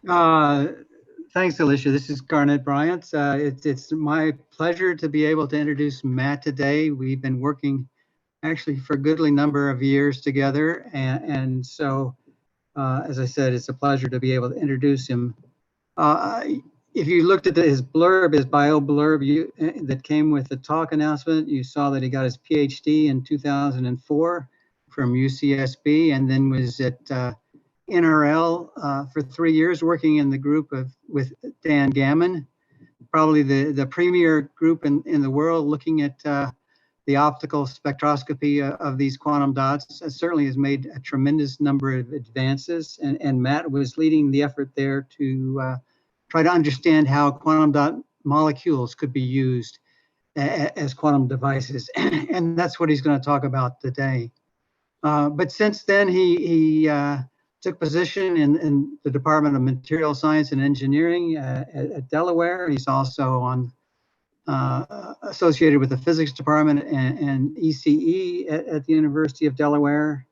Uh, Thanks, Alicia. This is Garnet Bryant. It's my pleasure to be able to introduce Matt today. We've been working actually for a goodly number of years together. And so, as I said, it's a pleasure to be able to introduce him. If you looked at his blurb, his bio blurb that came with the talk announcement, you saw that he got his PhD in 2004 from UCSB and then was at NRL for 3 years working in the group with Dan Gammon, probably the premier group in the world looking at the optical spectroscopy of these quantum dots. It certainly has made a tremendous number of advances, and Matt was leading the effort there to try to understand how quantum dot molecules could be used as quantum devices, and that's what he's going to talk about today. But since then, he took position in the Department of Material Science and Engineering at Delaware. He's also associated with the physics department and ECE at the University of Delaware.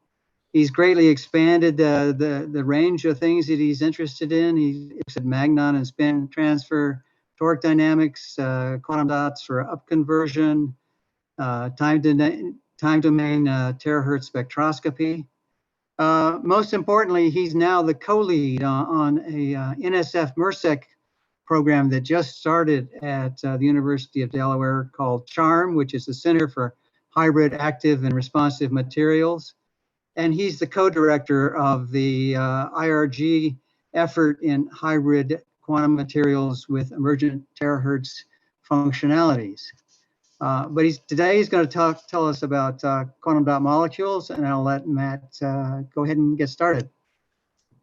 He's greatly expanded the range of things that he's interested in. He looks at magnon and spin transfer, torque dynamics, quantum dots for upconversion, time domain terahertz spectroscopy. Most importantly, he's now the co-lead on a NSF MERSEC program that just started at the University of Delaware called CHARM, which is the Center for Hybrid Active and Responsive Materials. And he's the co-director of the IRG effort in hybrid quantum materials with emergent terahertz functionalities. But today he's going to tell us about quantum dot molecules, and I'll let Matt go ahead and get started.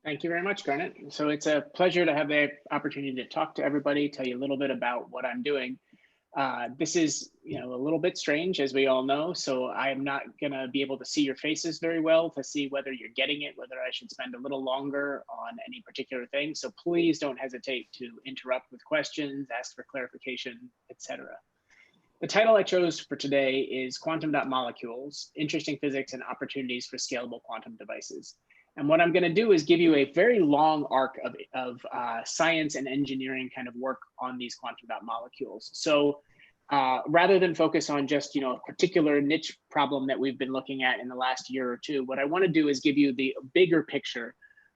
Thank you very much, Garnet. So it's a pleasure to have the opportunity to talk to everybody, tell you a little bit about what I'm doing. This is, a little bit strange, as we all know, so I am not going to be able to see your faces very well to see whether you're getting it, whether I should spend a little longer on any particular thing. So please don't hesitate to interrupt with questions, ask for clarification, etc. The title I chose for today is Quantum Dot Molecules, Interesting Physics and Opportunities for Scalable Quantum Devices. And what I'm going to do is give you a very long arc of science and engineering kind of work on these quantum dot molecules. So rather than focus on just a particular niche problem that we've been looking at in the last year or two, what I want to do is give you the bigger picture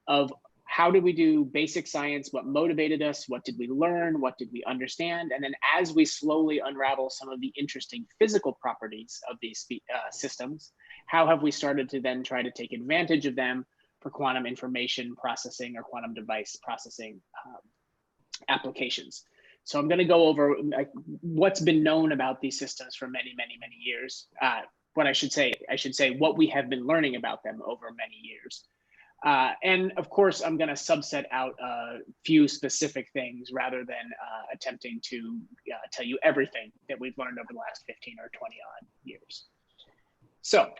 of how did we do basic science, what motivated us, what did we learn, what did we understand, and then as we slowly unravel some of the interesting physical properties of these systems, how have we started to then try to take advantage of them for quantum information processing or quantum device processing applications. So I'm going to go over what's been known about these systems for many, many, many years. What I should say what we have been learning about them over many years. And of course, I'm going to subset out a few specific things rather than attempting to tell you everything that we've learned over the last 15 or 20 odd years. So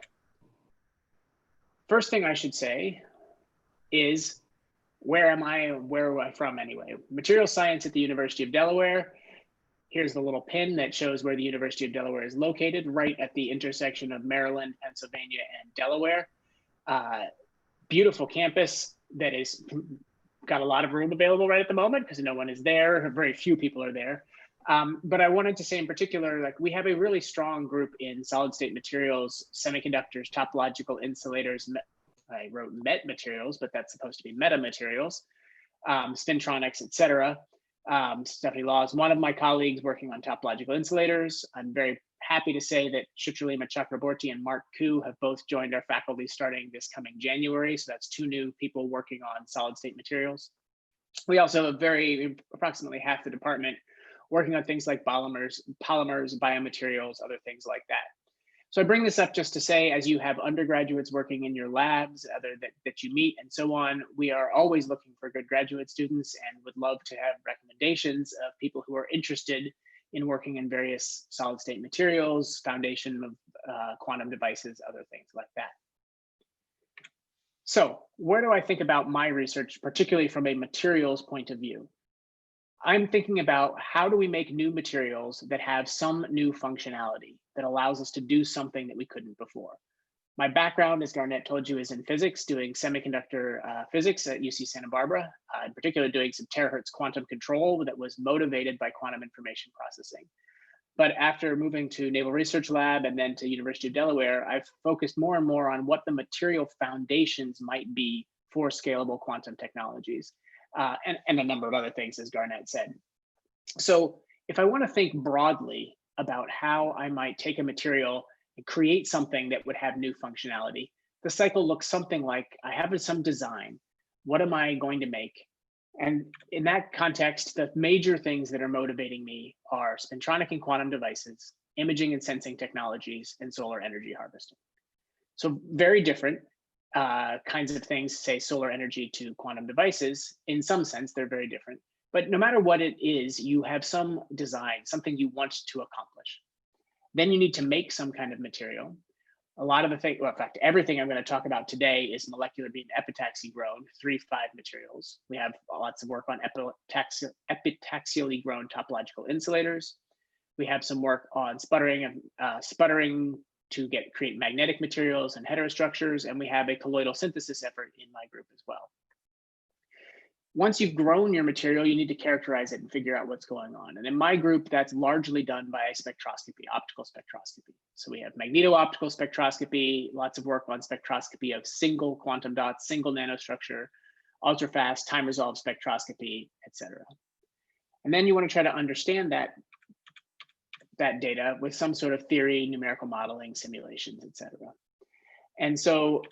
first thing I should say is, where am I from anyway? Material science at the University of Delaware. Here's the little pin that shows where the University of Delaware is located, right at the intersection of Maryland, Pennsylvania, and Delaware. Beautiful campus that is got a lot of room available right at the moment because no one is there, very few people are there. But I wanted to say in particular, we have a really strong group in solid state materials, semiconductors, topological insulators. I wrote MET materials, but that's supposed to be meta materials, spintronics, etc. Stephanie Law is one of my colleagues working on topological insulators. I'm very happy to say that Chitralima Chakraborty and Mark Koo have both joined our faculty starting this coming January. So that's 2 new people working on solid state materials. We also have approximately half the department working on things like polymers, biomaterials, other things like that. So I bring this up just to say, as you have undergraduates working in your labs, that you meet and so on, we are always looking for good graduate students and would love to have recommendations of people who are interested in working in various solid state materials, foundation of quantum devices, other things like that. So where do I think about my research, particularly from a materials point of view? I'm thinking about how do we make new materials that have some new functionality that allows us to do something that we couldn't before. My background, as Garnett told you, is in physics, doing semiconductor physics at UC Santa Barbara, in particular doing some terahertz quantum control that was motivated by quantum information processing. But after moving to Naval Research Lab and then to University of Delaware, I've focused more and more on what the material foundations might be for scalable quantum technologies, and a number of other things, as Garnett said. So if I want to think broadly about how I might take a material and create something that would have new functionality, the cycle looks something like, I have some design. What am I going to make? And in that context, the major things that are motivating me are spintronic and quantum devices, imaging and sensing technologies, and solar energy harvesting. So very different kinds of things, say solar energy to quantum devices. In some sense, they're very different. But no matter what it is, you have some design, something you want to accomplish. Then you need to make some kind of material. A lot of the things, well, in fact, everything I'm going to talk about today is molecular beam epitaxy grown 3-5 materials. We have lots of work on epitaxially grown topological insulators. We have some work on sputtering to create magnetic materials and heterostructures, and we have a colloidal synthesis effort in my group as well. Once you've grown your material, you need to characterize it and figure out what's going on. And in my group, that's largely done by spectroscopy, optical spectroscopy. So we have magneto-optical spectroscopy, lots of work on spectroscopy of single quantum dots, single nanostructure, ultra-fast, time-resolved spectroscopy, etc. And then you want to try to understand that data with some sort of theory, numerical modeling, simulations, etc. And so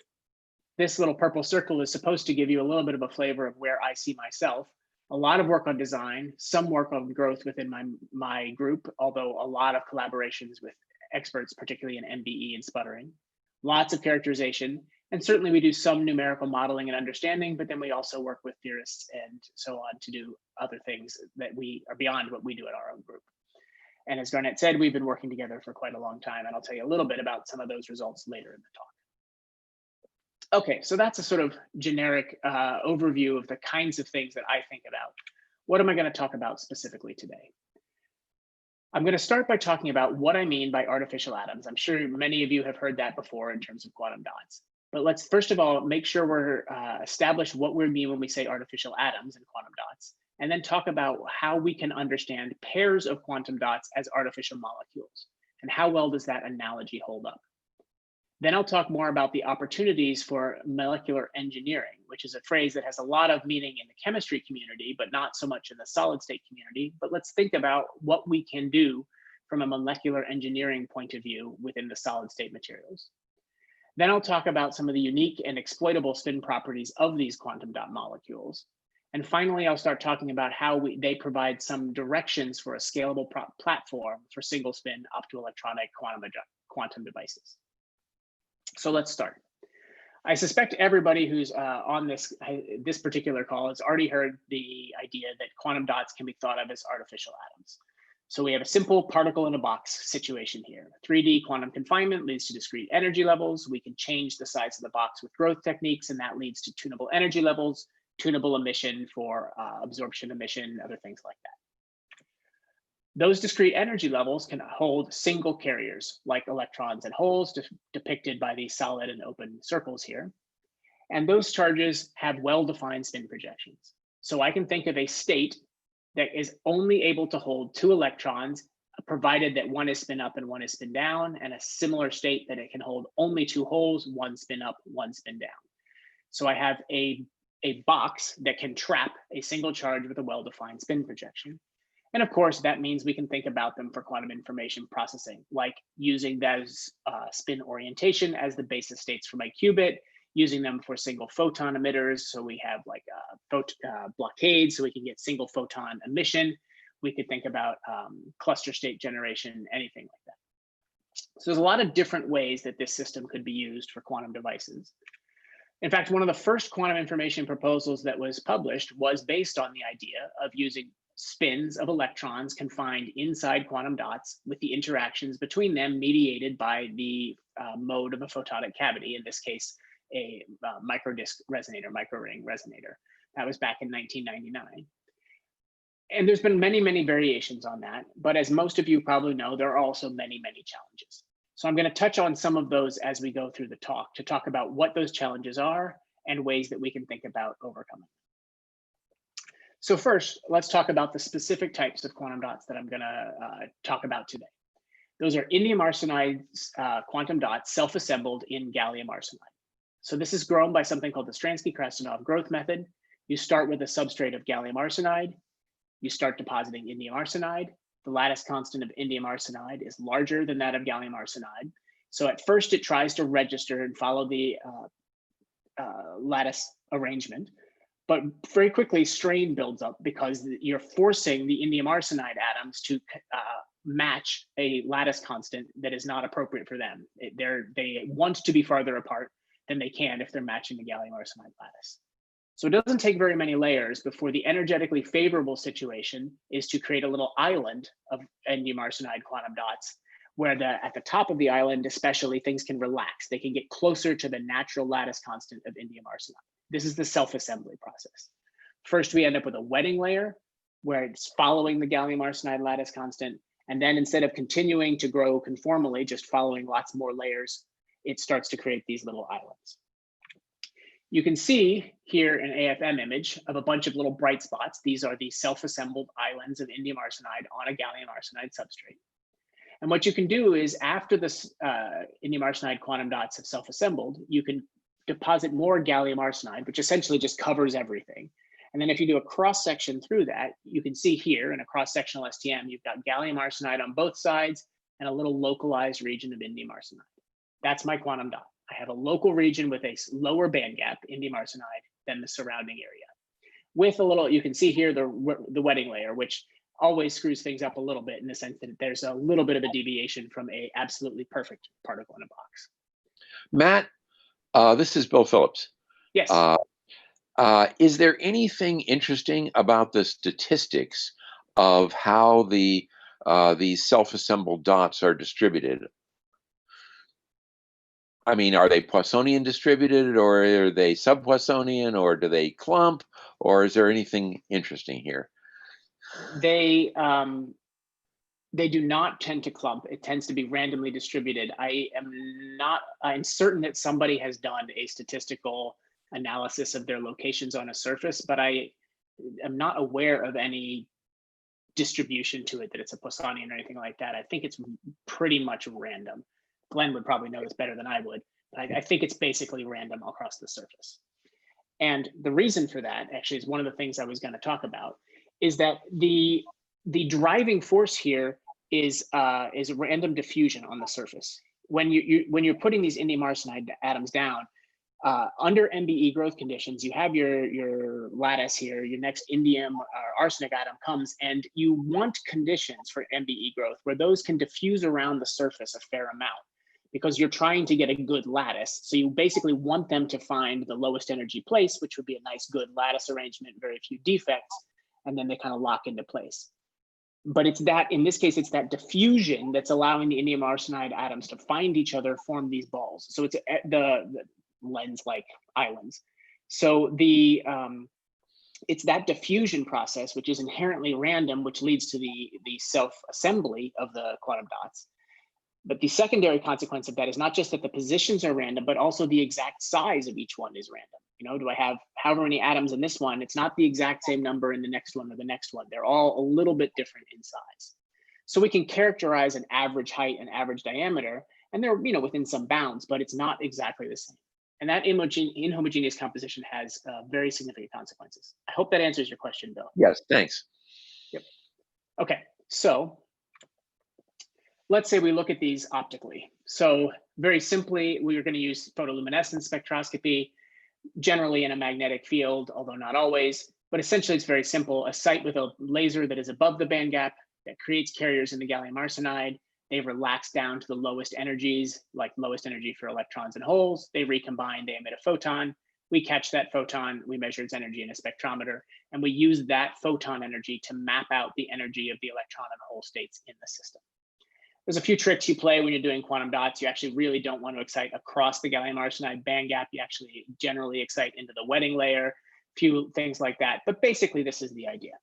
this little purple circle is supposed to give you a little bit of a flavor of where I see myself. A lot of work on design, some work on growth within my group, although a lot of collaborations with experts, particularly in MBE and sputtering. Lots of characterization, and certainly we do some numerical modeling and understanding, but then we also work with theorists and so on to do other things that we are beyond what we do at our own group. And as Garnett said, we've been working together for quite a long time, and I'll tell you a little bit about some of those results later in the talk. Okay, so that's a sort of generic overview of the kinds of things that I think about. What am I going to talk about specifically today? I'm going to start by talking about what I mean by artificial atoms. I'm sure many of you have heard that before in terms of quantum dots. But let's first of all make sure we're establish what we mean when we say artificial atoms and quantum dots, and then talk about how we can understand pairs of quantum dots as artificial molecules, and how well does that analogy hold up. Then I'll talk more about the opportunities for molecular engineering, which is a phrase that has a lot of meaning in the chemistry community, but not so much in the solid state community. But let's think about what we can do from a molecular engineering point of view within the solid state materials. Then I'll talk about some of the unique and exploitable spin properties of these quantum dot molecules. And finally, I'll start talking about how they provide some directions for a scalable platform for single spin optoelectronic quantum devices. So let's start. I suspect everybody who's on this particular call has already heard the idea that quantum dots can be thought of as artificial atoms. So we have a simple particle in a box situation here. 3D quantum confinement leads to discrete energy levels. We can change the size of the box with growth techniques, and that leads to tunable energy levels, tunable emission for absorption emission, other things like that. Those discrete energy levels can hold single carriers like electrons and holes depicted by these solid and open circles here. And those charges have well-defined spin projections. So I can think of a state that is only able to hold 2 electrons, provided that one is spin up and one is spin down, and a similar state that it can hold only 2 holes, one spin up, one spin down. So I have a box that can trap a single charge with a well-defined spin projection. And of course, that means we can think about them for quantum information processing, like using those spin orientation as the basis states for my qubit, using them for single photon emitters. So we have like blockades, so we can get single photon emission. We could think about cluster state generation, anything like that. So there's a lot of different ways that this system could be used for quantum devices. In fact, one of the first quantum information proposals that was published was based on the idea of using spins of electrons confined inside quantum dots with the interactions between them mediated by the mode of a photonic cavity, in this case, a microdisc resonator, microring resonator. That was back in 1999. And there's been many, many variations on that. But as most of you probably know, there are also many, many challenges. So I'm going to touch on some of those as we go through the talk to talk about what those challenges are and ways that we can think about overcoming. So first, let's talk about the specific types of quantum dots that I'm going to talk about today. Those are indium arsenide quantum dots self-assembled in gallium arsenide. So this is grown by something called the Stransky-Krasnov growth method. You start with a substrate of gallium arsenide. You start depositing indium arsenide. The lattice constant of indium arsenide is larger than that of gallium arsenide. So at first it tries to register and follow the lattice arrangement, but very quickly strain builds up because you're forcing the indium arsenide atoms to match a lattice constant that is not appropriate for them. They want to be farther apart than they can if they're matching the gallium arsenide lattice. So it doesn't take very many layers before the energetically favorable situation is to create a little island of indium arsenide quantum dots, where at the top of the island, especially, things can relax. They can get closer to the natural lattice constant of indium arsenide. This is the self-assembly process. First, we end up with a wetting layer where it's following the gallium arsenide lattice constant. And then instead of continuing to grow conformally, just following lots more layers, it starts to create these little islands. You can see here an AFM image of a bunch of little bright spots. These are the self-assembled islands of indium arsenide on a gallium arsenide substrate. And what you can do is after this indium arsenide quantum dots have self-assembled, you can deposit more gallium arsenide, which essentially just covers everything. And then if you do a cross-section through that, you can see here in a cross-sectional STM, you've got gallium arsenide on both sides and a little localized region of indium arsenide. That's my quantum dot. I have a local region with a lower band gap, indium arsenide, than the surrounding area. With a little, you can see here the wetting layer, which always screws things up a little bit in the sense that there's a little bit of a deviation from a absolutely perfect particle in a box. Matt, this is Bill Phillips. Yes. Is there anything interesting about the statistics of how these self-assembled dots are distributed? I mean, are they Poissonian distributed, or are they sub-Poissonian, or do they clump, or is there anything interesting here? They do not tend to clump. It tends to be randomly distributed. I'm certain that somebody has done a statistical analysis of their locations on a surface, but I am not aware of any distribution to it, that it's a Poissonian or anything like that. I think it's pretty much random. Glenn would probably know this better than I would, but I think it's basically random across the surface. And the reason for that actually is one of the things I was going to talk about, is that the driving force here is random diffusion on the surface. When you're putting these indium arsenide atoms down, under MBE growth conditions, you have your lattice here, your next indium or arsenic atom comes, and you want conditions for MBE growth where those can diffuse around the surface a fair amount, because you're trying to get a good lattice. So you basically want them to find the lowest energy place, which would be a nice good lattice arrangement, very few defects, and then they kind of lock into place. But it's that, in this case, it's that diffusion that's allowing the indium arsenide atoms to find each other, form these balls. So it's the lens-like islands. So it's that diffusion process, which is inherently random, which leads to the self-assembly of the quantum dots. But the secondary consequence of that is not just that the positions are random, but also the exact size of each one is random. You know, do I have however many atoms in this one? It's not the exact same number in the next one or the next one. They're all a little bit different in size. So we can characterize an average height and average diameter, and they're, you know, within some bounds, but it's not exactly the same. And that inhomogeneous composition has very significant consequences. I hope that answers your question, Bill. Yes, thanks. Yep. Okay, so let's say we look at these optically. So very simply, we're going to use photoluminescence spectroscopy, generally in a magnetic field, although not always. But essentially, it's very simple. A site with a laser that is above the band gap that creates carriers in the gallium arsenide. They relax down to the lowest energies, like lowest energy for electrons and holes. They recombine, they emit a photon. We catch that photon, we measure its energy in a spectrometer, and we use that photon energy to map out the energy of the electron and hole states in the system. There's a few tricks you play when you're doing quantum dots. You actually really don't want to excite across the gallium arsenide band gap. You actually generally excite into the wetting layer, a few things like that. But basically, this is the idea.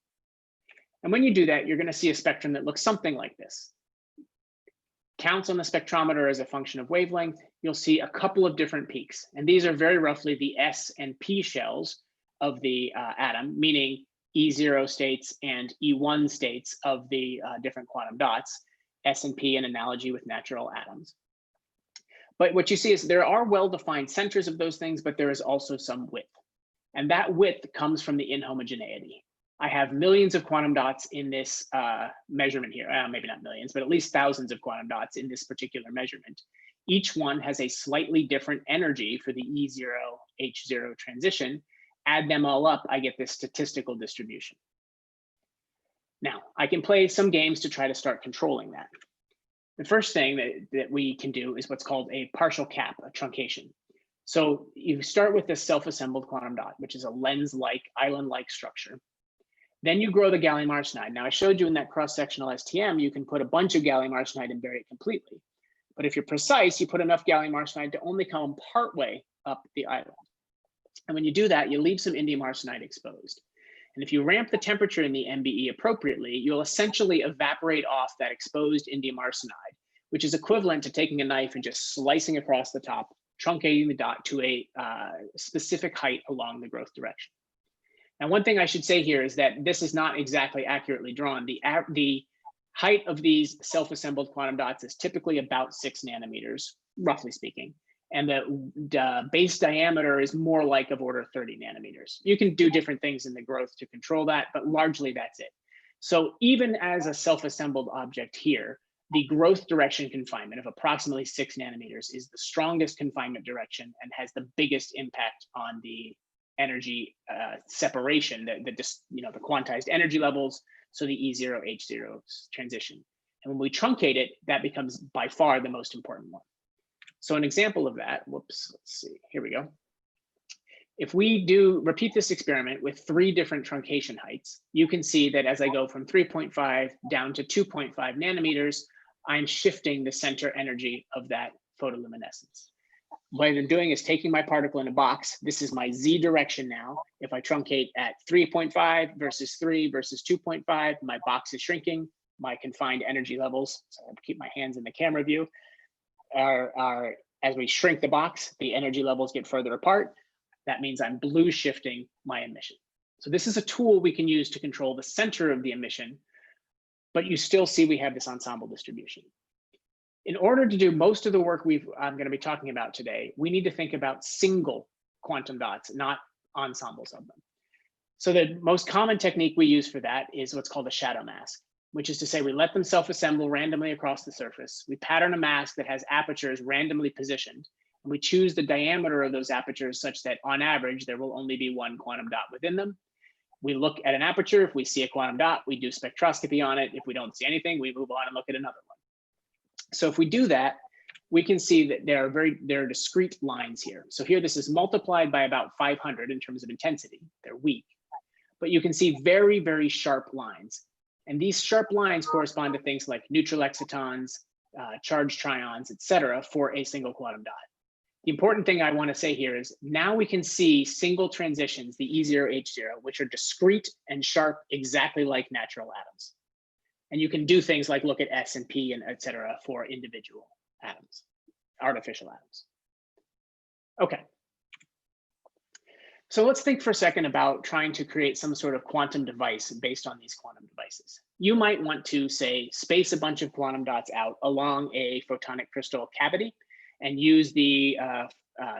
And when you do that, you're going to see a spectrum that looks something like this. counts on the spectrometer as a function of wavelength, you'll see a couple of different peaks. And these are very roughly the S and P shells of the atom, meaning E0 states and E1 states of the different quantum dots, S and P in analogy with natural atoms. But what you see is there are well-defined centers of those things, but there is also some width. And that width comes from the inhomogeneity. I have millions of quantum dots in this measurement here. Maybe not millions, but at least thousands of quantum dots in this particular measurement. Each one has a slightly different energy for the E0, H0 transition. Add them all up, I get this statistical distribution. Now, I can play some games to try to start controlling that. The first thing that we can do is what's called a partial cap, a truncation. So you start with this self-assembled quantum dot, which is a lens-like, island-like structure. Then you grow the gallium arsenide. Now, I showed you in that cross-sectional STM, you can put a bunch of gallium arsenide and bury it completely. But if you're precise, you put enough gallium arsenide to only come partway up the island. And when you do that, you leave some indium arsenide exposed. And if you ramp the temperature in the MBE appropriately, you'll essentially evaporate off that exposed indium arsenide, which is equivalent to taking a knife and just slicing across the top, truncating the dot to a specific height along the growth direction. Now, one thing I should say here is that this is not exactly accurately drawn. The height of these self-assembled quantum dots is typically about 6 nanometers, roughly speaking. And the base diameter is more like of order 30 nanometers. You can do different things in the growth to control that, but largely that's it. So even as a self-assembled object here, the growth direction confinement of approximately 6 nanometers is the strongest confinement direction and has the biggest impact on the energy separation, the quantized energy levels, so the E0, H0 transition. And when we truncate it, that becomes by far the most important one. So an example of that, whoops, let's see, here we go. If we repeat this experiment with 3 different truncation heights, you can see that as I go from 3.5 down to 2.5 nanometers, I'm shifting the center energy of that photoluminescence. What I'm doing is taking my particle in a box. This is my Z direction now. If I truncate at 3.5 versus 3 versus 2.5, my box is shrinking. My confined energy levels, so I'll keep my hands in the camera view, are as we shrink the box, the energy levels get further apart. That means I'm blue shifting my emission. So this is a tool we can use to control the center of the emission, but you still see we have this ensemble distribution. In order to do most of the work I'm going to be talking about today, we need to think about single quantum dots, not ensembles of them. So the most common technique we use for that is what's called a shadow mask, which is to say we let them self-assemble randomly across the surface. We pattern a mask that has apertures randomly positioned, and we choose the diameter of those apertures such that on average, there will only be one quantum dot within them. We look at an aperture. If we see a quantum dot, we do spectroscopy on it. If we don't see anything, we move on and look at another one. So if we do that, we can see that there are discrete lines here. So here, this is multiplied by about 500 in terms of intensity. They're weak, but you can see very, very sharp lines. And these sharp lines correspond to things like neutral excitons, charged trions, et cetera, for a single quantum dot. The important thing I want to say here is now we can see single transitions, the E0, H0, which are discrete and sharp, exactly like natural atoms. And you can do things like look at S and P and et cetera for individual atoms, artificial atoms. Okay. So let's think for a second about trying to create some sort of quantum device based on these quantum devices. You might want to, say, space a bunch of quantum dots out along a photonic crystal cavity and use the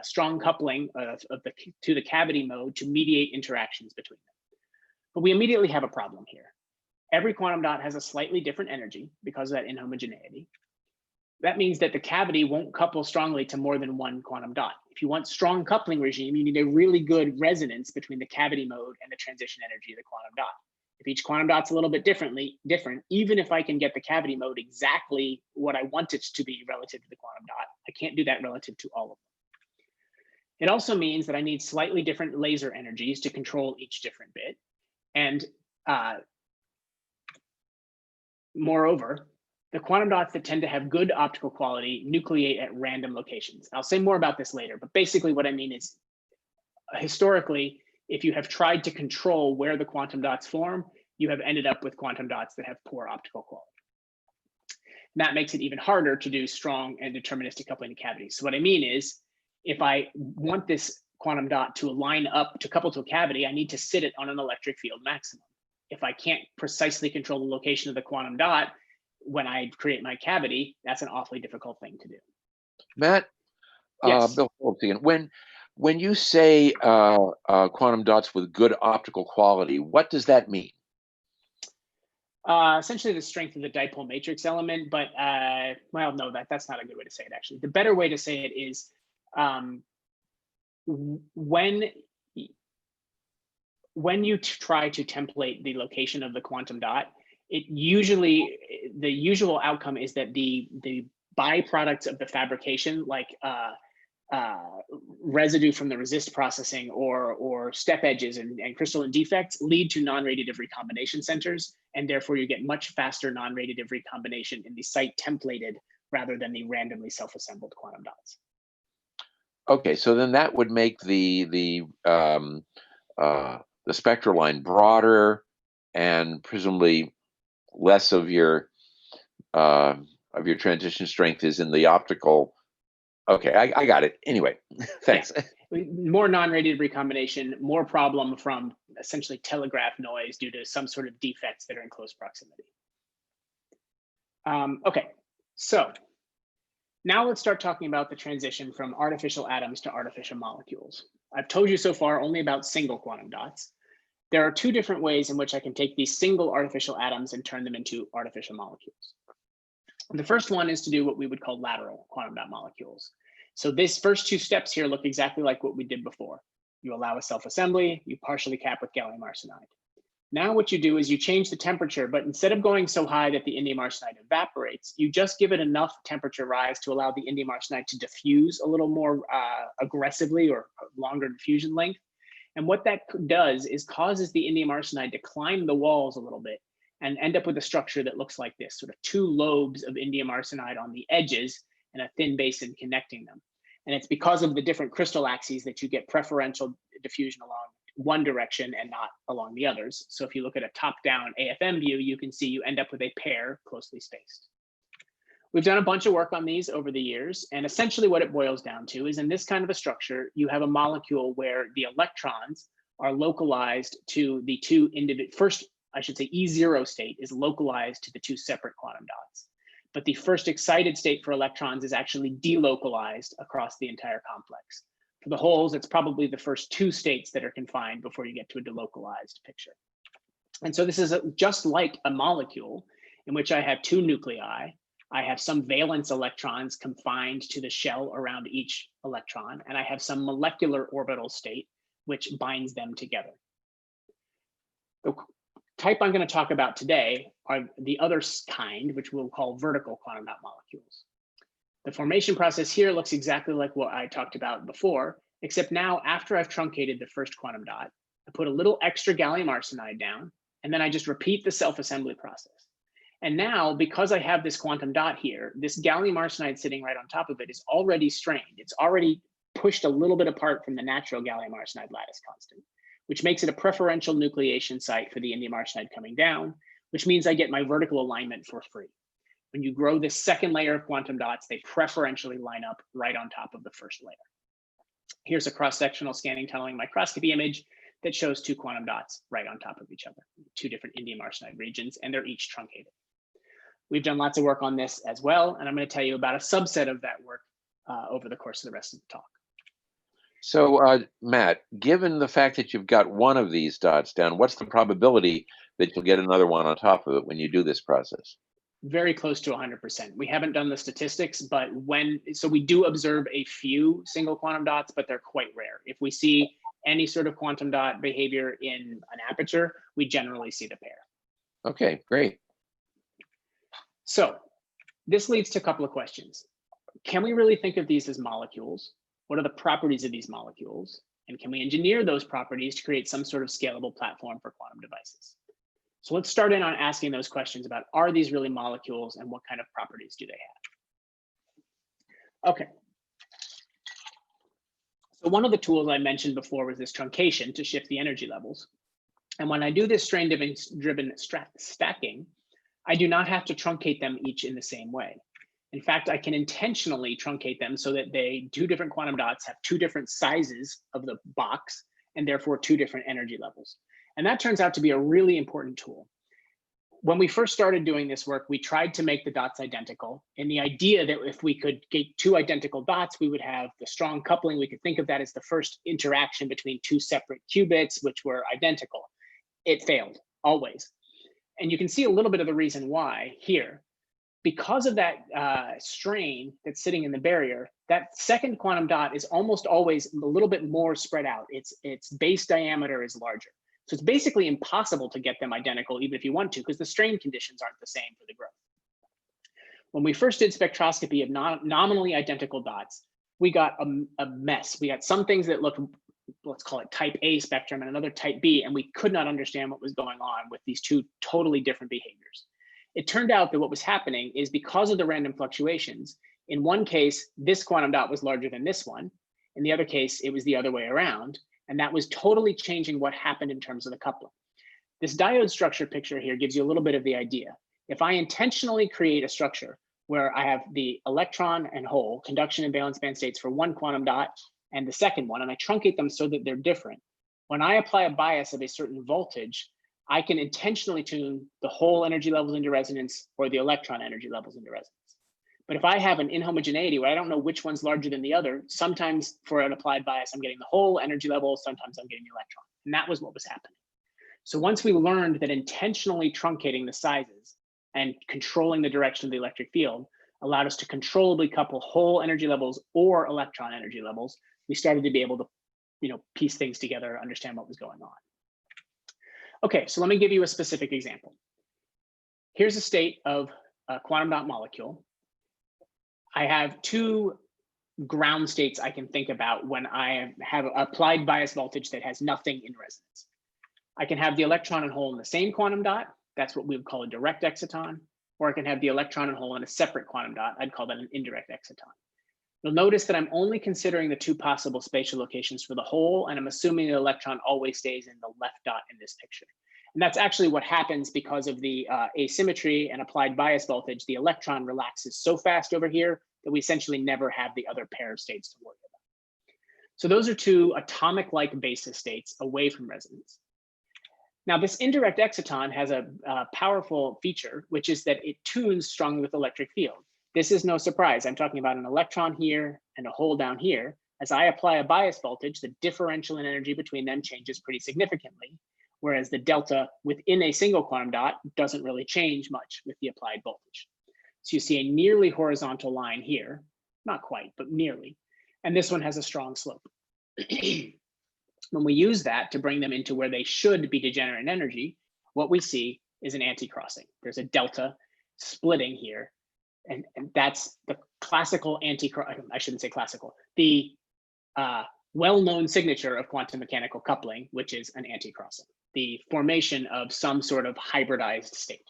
strong coupling to the cavity mode to mediate interactions between them. But we immediately have a problem here. Every quantum dot has a slightly different energy because of that inhomogeneity. That means that the cavity won't couple strongly to more than one quantum dot. If you want strong coupling regime, you need a really good resonance between the cavity mode and the transition energy of the quantum dot. If each quantum dot's a little bit different, even if I can get the cavity mode exactly what I want it to be relative to the quantum dot, I can't do that relative to all of them. It also means that I need slightly different laser energies to control each different bit. And moreover, the quantum dots that tend to have good optical quality nucleate at random locations. I'll say more about this later, but basically what I mean is historically, if you have tried to control where the quantum dots form, you have ended up with quantum dots that have poor optical quality. that makes it even harder to do strong and deterministic coupling to cavities. So what I mean is, if I want this quantum dot to line up to couple to a cavity, I need to sit it on an electric field maximum. If I can't precisely control the location of the quantum dot when I create my cavity, that's an awfully difficult thing to do. Matt, Yes. Bill Phillips again. When you say quantum dots with good optical quality, what does that mean? Essentially the strength of the dipole matrix element, but well, no, that's not a good way to say it, actually. The better way to say it is when you try to template the location of the quantum dot, the usual outcome is that the byproducts of the fabrication, like residue from the resist processing or step edges and crystalline defects, lead to non-radiative recombination centers, and therefore you get much faster non-radiative recombination in the site templated rather than the randomly self-assembled quantum dots. Okay, so then that would make the spectral line broader, and presumably less of your transition strength is in the optical. Okay, I got it. Anyway, thanks. Yeah. More non-radiative recombination, more problem from essentially telegraph noise due to some sort of defects that are in close proximity. Okay, so now let's start talking about the transition from artificial atoms to artificial molecules. I've told you so far only about single quantum dots. There are two different ways in which I can take these single artificial atoms and turn them into artificial molecules. The first one is to do what we would call lateral quantum dot molecules. So these first two steps here look exactly like what we did before. You allow a self-assembly, you partially cap with gallium arsenide. Now what you do is you change the temperature, but instead of going so high that the indium arsenide evaporates, you just give it enough temperature rise to allow the indium arsenide to diffuse a little more aggressively, or longer diffusion length. And what that does is causes the indium arsenide to climb the walls a little bit and end up with a structure that looks like this, sort of two lobes of indium arsenide on the edges and a thin basin connecting them. And it's because of the different crystal axes that you get preferential diffusion along one direction and not along the others. So if you look at a top-down AFM view, you can see you end up with a pair closely spaced. We've done a bunch of work on these over the years, and essentially what it boils down to is, in this kind of a structure, you have a molecule where the electrons are localized to the two individual, first, I should say E0 state is localized to the two separate quantum dots. But the first excited state for electrons is actually delocalized across the entire complex. For the holes, it's probably the first two states that are confined before you get to a delocalized picture. And so this is just like a molecule in which I have two nuclei. I have some valence electrons confined to the shell around each electron, and I have some molecular orbital state which binds them together. The type I'm going to talk about today are the other kind, which we'll call vertical quantum dot molecules. The formation process here looks exactly like what I talked about before, except now after I've truncated the first quantum dot, I put a little extra gallium arsenide down, and then I just repeat the self-assembly process. And now, because I have this quantum dot here, this gallium arsenide sitting right on top of it is already strained. It's already pushed a little bit apart from the natural gallium arsenide lattice constant, which makes it a preferential nucleation site for the indium arsenide coming down, which means I get my vertical alignment for free. When you grow this second layer of quantum dots, they preferentially line up right on top of the first layer. Here's a cross-sectional scanning tunneling microscopy image that shows two quantum dots right on top of each other, two different indium arsenide regions, and they're each truncated. We've done lots of work on this as well, and I'm going to tell you about a subset of that work over the course of the rest of the talk. So, Matt, given the fact that you've got one of these dots down, what's the probability that you'll get another one on top of it when you do this process? Very close to 100%. We haven't done the statistics, but so we do observe a few single quantum dots, but they're quite rare. If we see any sort of quantum dot behavior in an aperture, we generally see the pair. Okay, great. So this leads to a couple of questions. Can we really think of these as molecules? What are the properties of these molecules? And can we engineer those properties to create some sort of scalable platform for quantum devices? So let's start in on asking those questions about, are these really molecules and what kind of properties do they have? Okay. So one of the tools I mentioned before was this truncation to shift the energy levels. And when I do this strain-driven stacking, I do not have to truncate them each in the same way. In fact, I can intentionally truncate them so that two different quantum dots have two different sizes of the box and therefore two different energy levels. And that turns out to be a really important tool. When we first started doing this work, we tried to make the dots identical. And the idea that if we could get two identical dots, we would have the strong coupling. We could think of that as the first interaction between two separate qubits, which were identical. It failed, always. And you can see a little bit of the reason why here. Because of that strain that's sitting in the barrier, that second quantum dot is almost always a little bit more spread out. Its base diameter is larger. So it's basically impossible to get them identical, even if you want to, because the strain conditions aren't the same for the growth. When we first did spectroscopy of nominally identical dots, we got a mess. We got some things that looked, let's call it type A spectrum, and another type B, and we could not understand what was going on with these two totally different behaviors. It turned out that what was happening is because of the random fluctuations, in one case, this quantum dot was larger than this one. In the other case, it was the other way around. And that was totally changing what happened in terms of the coupling. This diode structure picture here gives you a little bit of the idea. If I intentionally create a structure where I have the electron and hole, conduction and valence band states for one quantum dot and the second one, and I truncate them so that they're different, when I apply a bias of a certain voltage, I can intentionally tune the hole energy levels into resonance or the electron energy levels into resonance. But if I have an inhomogeneity where I don't know which one's larger than the other, sometimes for an applied bias, I'm getting the whole energy level, sometimes I'm getting the electron. And that was what was happening. So once we learned that intentionally truncating the sizes and controlling the direction of the electric field allowed us to controllably couple whole energy levels or electron energy levels, we started to be able to piece things together, understand what was going on. Okay, so let me give you a specific example. Here's a state of a quantum dot molecule. I have two ground states I can think about when I have applied bias voltage that has nothing in resonance. I can have the electron and hole in the same quantum dot. That's what we would call a direct exciton. Or I can have the electron and hole in a separate quantum dot. I'd call that an indirect exciton. You'll notice that I'm only considering the two possible spatial locations for the hole, and I'm assuming the electron always stays in the left dot in this picture. And that's actually what happens because of the asymmetry and applied bias voltage. The electron relaxes so fast over here that we essentially never have the other pair of states to worry about. So those are two atomic-like basis states away from resonance. Now, this indirect exciton has a powerful feature, which is that it tunes strongly with electric field. This is no surprise. I'm talking about an electron here and a hole down here. As I apply a bias voltage, the differential in energy between them changes pretty significantly, whereas the delta within a single quantum dot doesn't really change much with the applied voltage. So you see a nearly horizontal line here, not quite, but nearly. And this one has a strong slope. When we use that to bring them into where they should be degenerate in energy, what we see is an anti-crossing. There's a delta splitting here. And that's the classical I shouldn't say classical, the well-known signature of quantum mechanical coupling, which is an anti-crossing, the formation of some sort of hybridized state.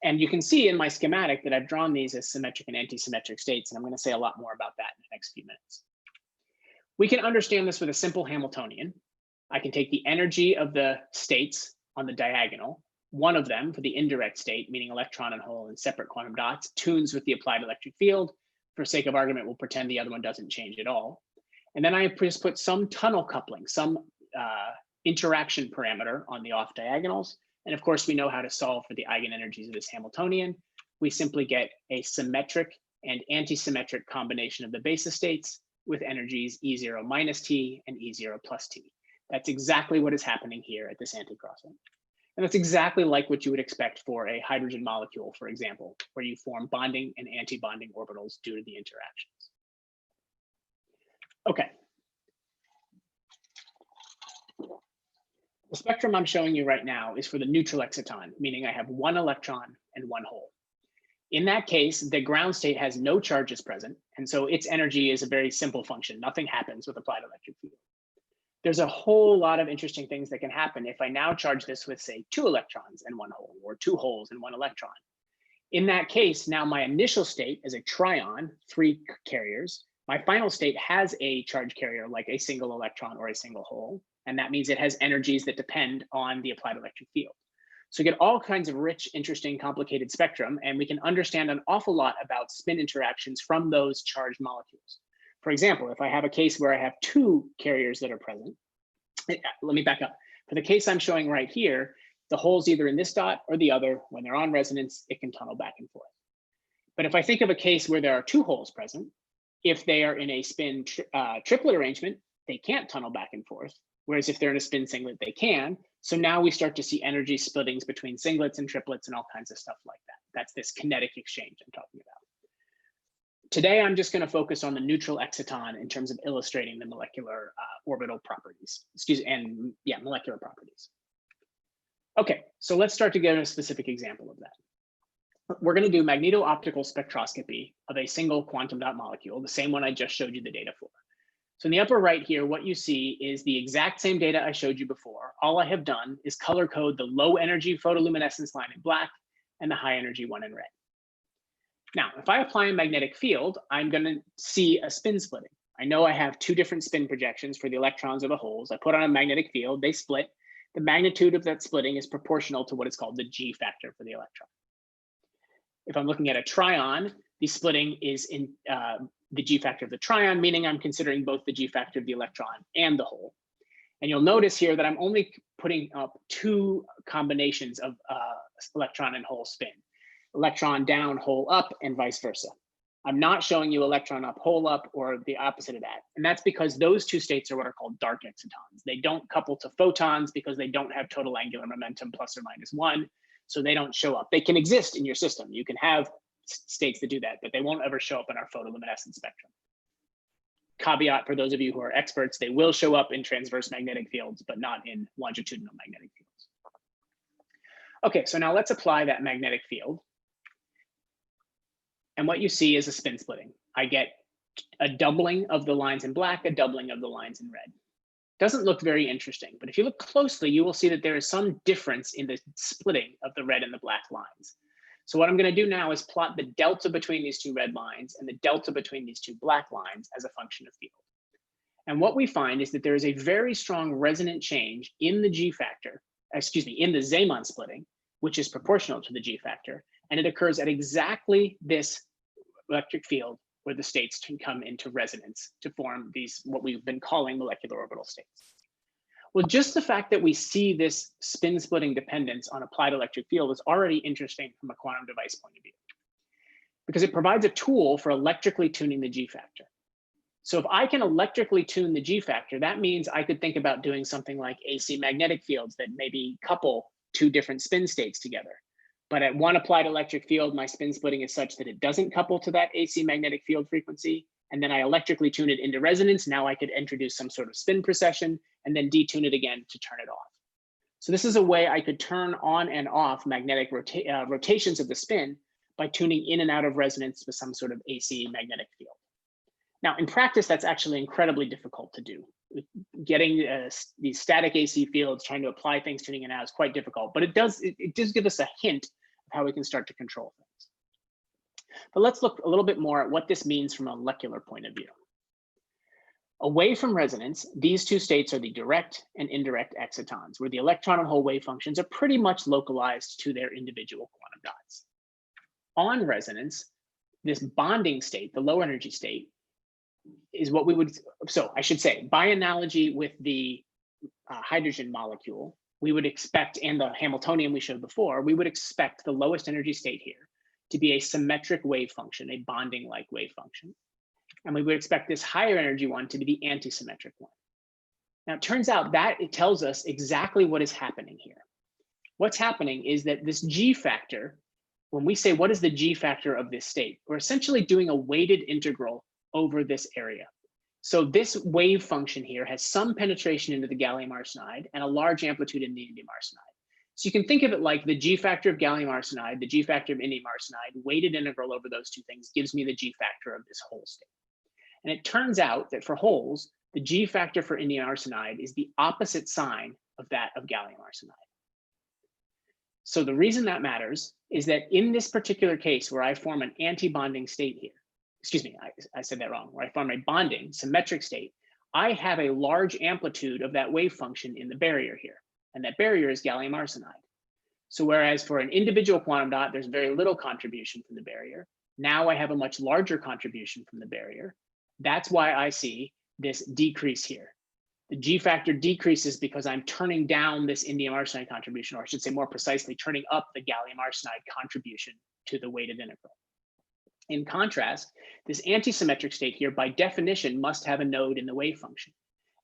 And you can see in my schematic that I've drawn these as symmetric and anti-symmetric states, and I'm going to say a lot more about that in the next few minutes. We can understand this with a simple Hamiltonian. I can take the energy of the states on the diagonal. One of them for the indirect state, meaning electron and hole in separate quantum dots, tunes with the applied electric field. For sake of argument, we'll pretend the other one doesn't change at all. And then I just put some tunnel coupling, some interaction parameter on the off diagonals. And of course, we know how to solve for the eigenenergies of this Hamiltonian. We simply get a symmetric and anti-symmetric combination of the basis states with energies E0 minus t and E0 plus t. That's exactly what is happening here at this anti-crossing. And that's exactly like what you would expect for a hydrogen molecule, for example, where you form bonding and anti-bonding orbitals due to the interactions. Okay. The spectrum I'm showing you right now is for the neutral exciton, meaning I have one electron and one hole. In that case, the ground state has no charges present, and so its energy is a very simple function. Nothing happens with applied electric field. There's a whole lot of interesting things that can happen if I now charge this with, say, 2 electrons and 1 hole, or 2 holes and 1 electron. In that case, now my initial state is a trion, 3 carriers. My final state has a charge carrier like a single electron or a single hole, and that means it has energies that depend on the applied electric field. So we get all kinds of rich, interesting, complicated spectrum, and we can understand an awful lot about spin interactions from those charged molecules. For example, if I have a case where I have two carriers that are present, let me back up. For the case I'm showing right here, the hole's either in this dot or the other. When they're on resonance, it can tunnel back and forth. But if I think of a case where there are two holes present, if they are in a spin triplet arrangement, they can't tunnel back and forth. Whereas if they're in a spin singlet, they can. So now we start to see energy splittings between singlets and triplets and all kinds of stuff like that. That's this kinetic exchange I'm talking about. Today, I'm just going to focus on the neutral exciton in terms of illustrating the molecular orbital properties, molecular properties. Okay, so let's start to get a specific example of that. We're going to do magneto-optical spectroscopy of a single quantum dot molecule, the same one I just showed you the data for. So in the upper right here, what you see is the exact same data I showed you before. All I have done is color code the low energy photoluminescence line in black and the high energy one in red. Now, if I apply a magnetic field, I'm going to see a spin splitting. I know I have two different spin projections for the electrons or the holes. I put on a magnetic field, they split. The magnitude of that splitting is proportional to what is called the G factor for the electron. If I'm looking at a tryon, the splitting is in the G factor of the tryon, meaning I'm considering both the G factor of the electron and the hole. And you'll notice here that I'm only putting up two combinations of electron and hole spin. Electron down, hole up, and vice versa. I'm not showing you electron up, hole up, or the opposite of that. And that's because those two states are what are called dark excitons. They don't couple to photons because they don't have total angular momentum plus or minus 1. So they don't show up. They can exist in your system. You can have states that do that, but they won't ever show up in our photoluminescence spectrum. Caveat for those of you who are experts, they will show up in transverse magnetic fields, but not in longitudinal magnetic fields. Okay, so now let's apply that magnetic field. And what you see is a spin splitting. I get a doubling of the lines in black, a doubling of the lines in red. Doesn't look very interesting, but if you look closely, you will see that there is some difference in the splitting of the red and the black lines. So what I'm going to do now is plot the delta between these two red lines and the delta between these two black lines as a function of field. And what we find is that there is a very strong resonant change in the G factor, in the Zeeman splitting, which is proportional to the G factor. And it occurs at exactly this electric field where the states can come into resonance to form these, what we've been calling molecular orbital states. Well, just the fact that we see this spin splitting dependence on applied electric field is already interesting from a quantum device point of view, because it provides a tool for electrically tuning the G factor. So if I can electrically tune the G factor, that means I could think about doing something like AC magnetic fields that maybe couple two different spin states together. But at one applied electric field, my spin splitting is such that it doesn't couple to that AC magnetic field frequency. And then I electrically tune it into resonance. Now I could introduce some sort of spin precession and then detune it again to turn it off. So this is a way I could turn on and off magnetic rotations of the spin by tuning in and out of resonance with some sort of AC magnetic field. Now, in practice, that's actually incredibly difficult to do. Getting these static AC fields, trying to apply things tuning in and out is quite difficult, but it does give us a hint of how we can start to control things. But let's look a little bit more at what this means from a molecular point of view. Away from resonance, these two states are the direct and indirect excitons, where the electron and hole wave functions are pretty much localized to their individual quantum dots. On resonance, this bonding state, the low energy state, is what we would, so I should say, by analogy with the hydrogen molecule, we would expect, and the Hamiltonian we showed before, we would expect the lowest energy state here to be a symmetric wave function, a bonding-like wave function. And we would expect this higher energy one to be the anti-symmetric one. Now, it turns out that it tells us exactly what is happening here. What's happening is that this G factor, when we say, what is the G factor of this state? We're essentially doing a weighted integral over this area. So this wave function here has some penetration into the gallium arsenide and a large amplitude in the indium arsenide. So you can think of it like the G factor of gallium arsenide, the G factor of indium arsenide, weighted integral over those two things gives me the G factor of this whole state. And it turns out that for holes, the G factor for indium arsenide is the opposite sign of that of gallium arsenide. So the reason that matters is that in this particular case where I form an anti-bonding state here, excuse me, I said that wrong, where I form a bonding symmetric state, I have a large amplitude of that wave function in the barrier here. And that barrier is gallium arsenide. So whereas for an individual quantum dot, there's very little contribution from the barrier. Now I have a much larger contribution from the barrier. That's why I see this decrease here. The G factor decreases because I'm turning down this indium arsenide contribution, or I should say more precisely, turning up the gallium arsenide contribution to the weighted integral. In contrast, this anti-symmetric state here, by definition, must have a node in the wave function.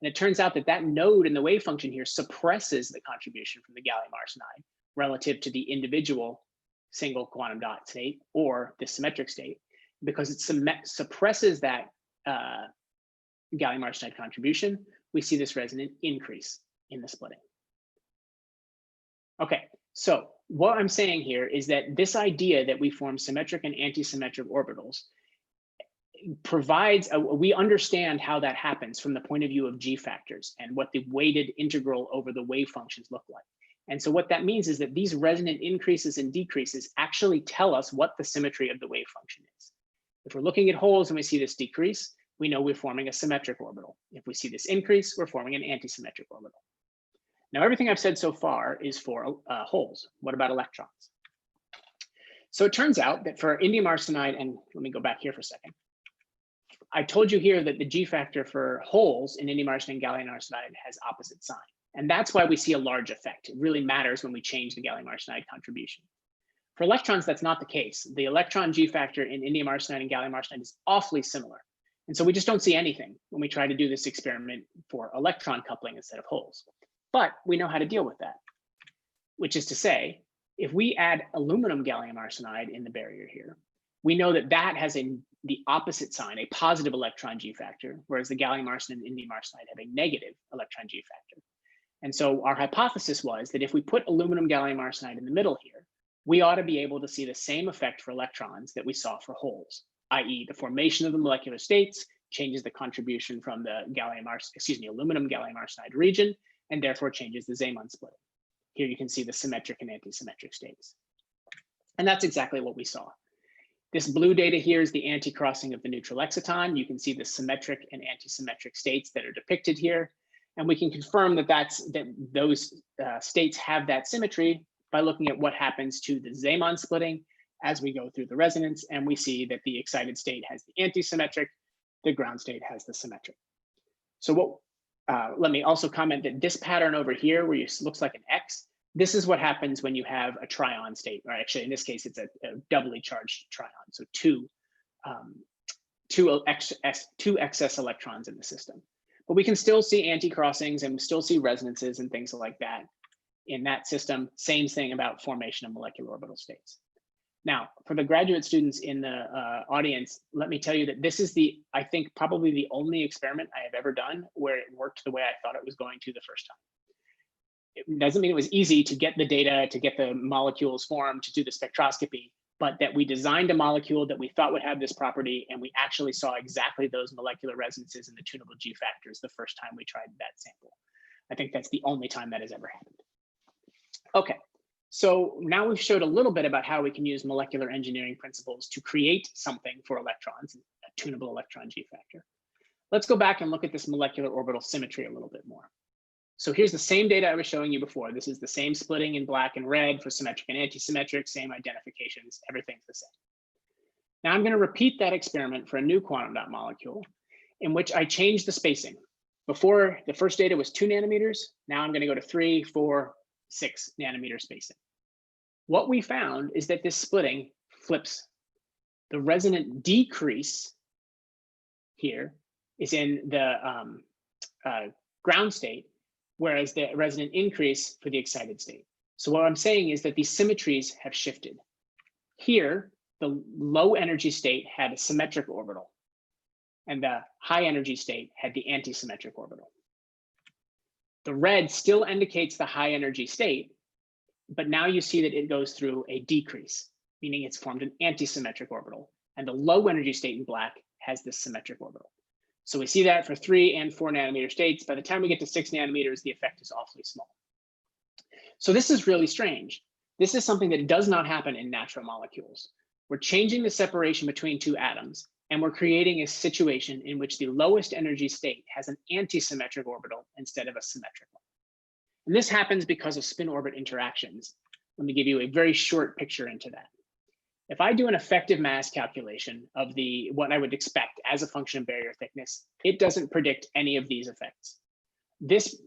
And it turns out that that node in the wave function here suppresses the contribution from the gallium arsenide relative to the individual single quantum dot state or the symmetric state. Because it suppresses that gallium arsenide contribution, we see this resonant increase in the splitting. Okay, so what I'm saying here is that this idea that we form symmetric and anti-symmetric orbitals provides, we understand how that happens from the point of view of G factors and what the weighted integral over the wave functions look like. And so what that means is that these resonant increases and decreases actually tell us what the symmetry of the wave function is. If we're looking at holes and we see this decrease, we know we're forming a symmetric orbital. If we see this increase, we're forming an anti-symmetric orbital. Now, everything I've said so far is for holes. What about electrons? So it turns out that for indium arsenide, and let me go back here for a second. I told you here that the G factor for holes in indium arsenide and gallium arsenide has opposite sign. And that's why we see a large effect. It really matters when we change the gallium arsenide contribution. For electrons, that's not the case. The electron G factor in indium arsenide and gallium arsenide is awfully similar. And so we just don't see anything when we try to do this experiment for electron coupling instead of holes. But we know how to deal with that, which is to say, if we add aluminum gallium arsenide in the barrier here, we know that that has the opposite sign, a positive electron G factor, whereas the gallium arsenide and indium arsenide have a negative electron G factor. And so our hypothesis was that if we put aluminum gallium arsenide in the middle here, we ought to be able to see the same effect for electrons that we saw for holes, i.e. the formation of the molecular states changes the contribution from the aluminum gallium arsenide region, and therefore changes the Zeeman splitting. Here you can see the symmetric and anti-symmetric states. And that's exactly what we saw. This blue data here is the anti-crossing of the neutral exciton. You can see the symmetric and anti-symmetric states that are depicted here. And we can confirm that those states have that symmetry by looking at what happens to the Zeeman splitting as we go through the resonance. And we see that the excited state has the anti-symmetric, the ground state has the symmetric. So let me also comment that this pattern over here, where it looks like an X, this is what happens when you have a trion state, or actually in this case, it's a doubly charged trion. So two excess electrons in the system. But we can still see anti-crossings and still see resonances and things like that in that system. Same thing about formation of molecular orbital states. Now, for the graduate students in the audience, let me tell you that this is I think probably the only experiment I have ever done where it worked the way I thought it was going to the first time. It doesn't mean it was easy to get the data, to get the molecules formed, to do the spectroscopy, but that we designed a molecule that we thought would have this property, and we actually saw exactly those molecular resonances in the tunable G factors the first time we tried that sample. I think that's the only time that has ever happened. Okay, so now we've showed a little bit about how we can use molecular engineering principles to create something for electrons, a tunable electron G factor. Let's go back and look at this molecular orbital symmetry a little bit more. So here's the same data I was showing you before. This is the same splitting in black and red for symmetric and anti-symmetric, same identifications, everything's the same. Now I'm going to repeat that experiment for a new quantum dot molecule in which I change the spacing. Before, the first data was 2 nanometers. Now I'm going to go to 3, 4, 6 nanometer spacing. What we found is that this splitting flips. The resonant decrease here is in the ground state, whereas the resonant increase for the excited state. So what I'm saying is that these symmetries have shifted. Here, the low energy state had a symmetric orbital, and the high energy state had the anti-symmetric orbital. The red still indicates the high energy state, but now you see that it goes through a decrease, meaning it's formed an anti-symmetric orbital, and the low energy state in black has this symmetric orbital. So we see that for 3 and 4 nanometer states. By the time we get to 6 nanometers, the effect is awfully small. So this is really strange. This is something that does not happen in natural molecules. We're changing the separation between two atoms, and we're creating a situation in which the lowest energy state has an anti-symmetric orbital instead of a symmetric one. And this happens because of spin-orbit interactions. Let me give you a very short picture into that. If I do an effective mass calculation of what I would expect as a function of barrier thickness, it doesn't predict any of these effects. This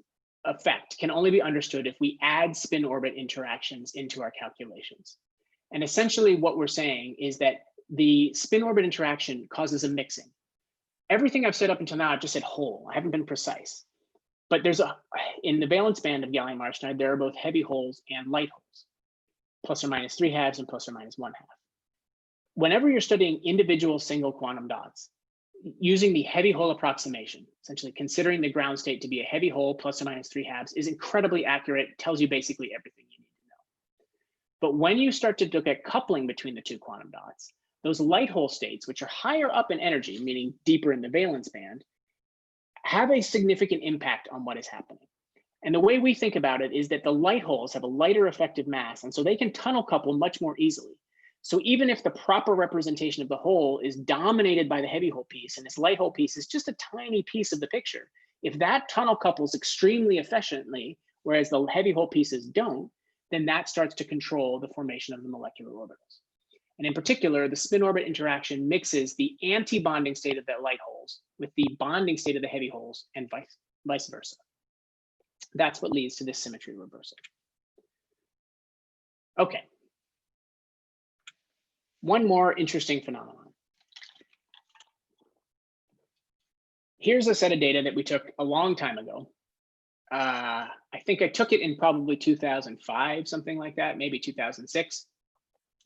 effect can only be understood if we add spin orbit interactions into our calculations. And essentially what we're saying is that the spin orbit interaction causes a mixing. Everything I've said up until now, I've just said whole. I haven't been precise. But in the valence band of gallium arsenide, there are both heavy holes and light holes, plus or minus 3/2 and plus or minus 1/2. Whenever you're studying individual single quantum dots, using the heavy hole approximation, essentially considering the ground state to be a heavy hole plus or minus 3/2 is incredibly accurate, tells you basically everything you need to know. But when you start to look at coupling between the two quantum dots, those light hole states, which are higher up in energy, meaning deeper in the valence band, have a significant impact on what is happening. And the way we think about it is that the light holes have a lighter effective mass, and so they can tunnel couple much more easily. So even if the proper representation of the hole is dominated by the heavy hole piece and this light hole piece is just a tiny piece of the picture, if that tunnel couples extremely efficiently, whereas the heavy hole pieces don't, then that starts to control the formation of the molecular orbitals. And in particular, the spin orbit interaction mixes the anti-bonding state of the light holes with the bonding state of the heavy holes and vice versa. That's what leads to this symmetry reversal. Okay. One more interesting phenomenon. Here's a set of data that we took a long time ago. I think I took it in probably 2005, something like that, maybe 2006,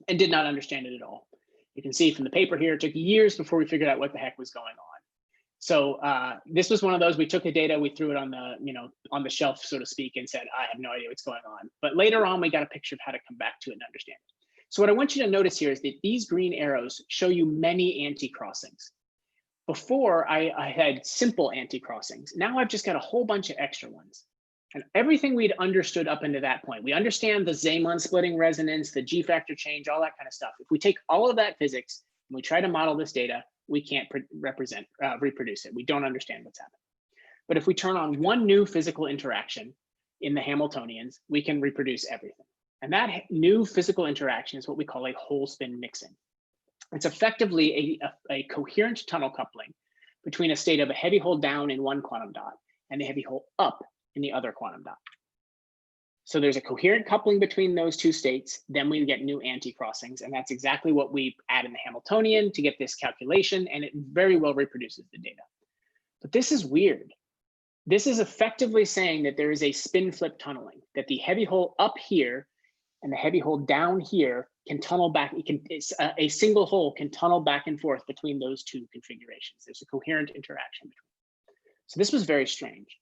and did not understand it at all. You can see from the paper here, it took years before we figured out what the heck was going on. So this was one of those, we took the data, we threw it on the, on the shelf, so to speak, and said, I have no idea what's going on. But later on, we got a picture of how to come back to it and understand it. So what I want you to notice here is that these green arrows show you many anti-crossings. Before, I had simple anti-crossings. Now I've just got a whole bunch of extra ones. And everything we'd understood up into that point, we understand the Zeeman splitting resonance, the G factor change, all that kind of stuff. If we take all of that physics and we try to model this data, we can't reproduce it. We don't understand what's happening. But if we turn on one new physical interaction in the Hamiltonians, we can reproduce everything. And that new physical interaction is what we call a hole spin mixing. It's effectively a coherent tunnel coupling between a state of a heavy hole down in one quantum dot and a heavy hole up in the other quantum dot. So there's a coherent coupling between those two states, then we get new anti-crossings, and that's exactly what we add in the Hamiltonian to get this calculation, and it very well reproduces the data. But this is weird. This is effectively saying that there is a spin flip tunneling, that the heavy hole up here and the heavy hole down here can tunnel back. A single hole can tunnel back and forth between those two configurations. There's a coherent interaction between. So this was very strange.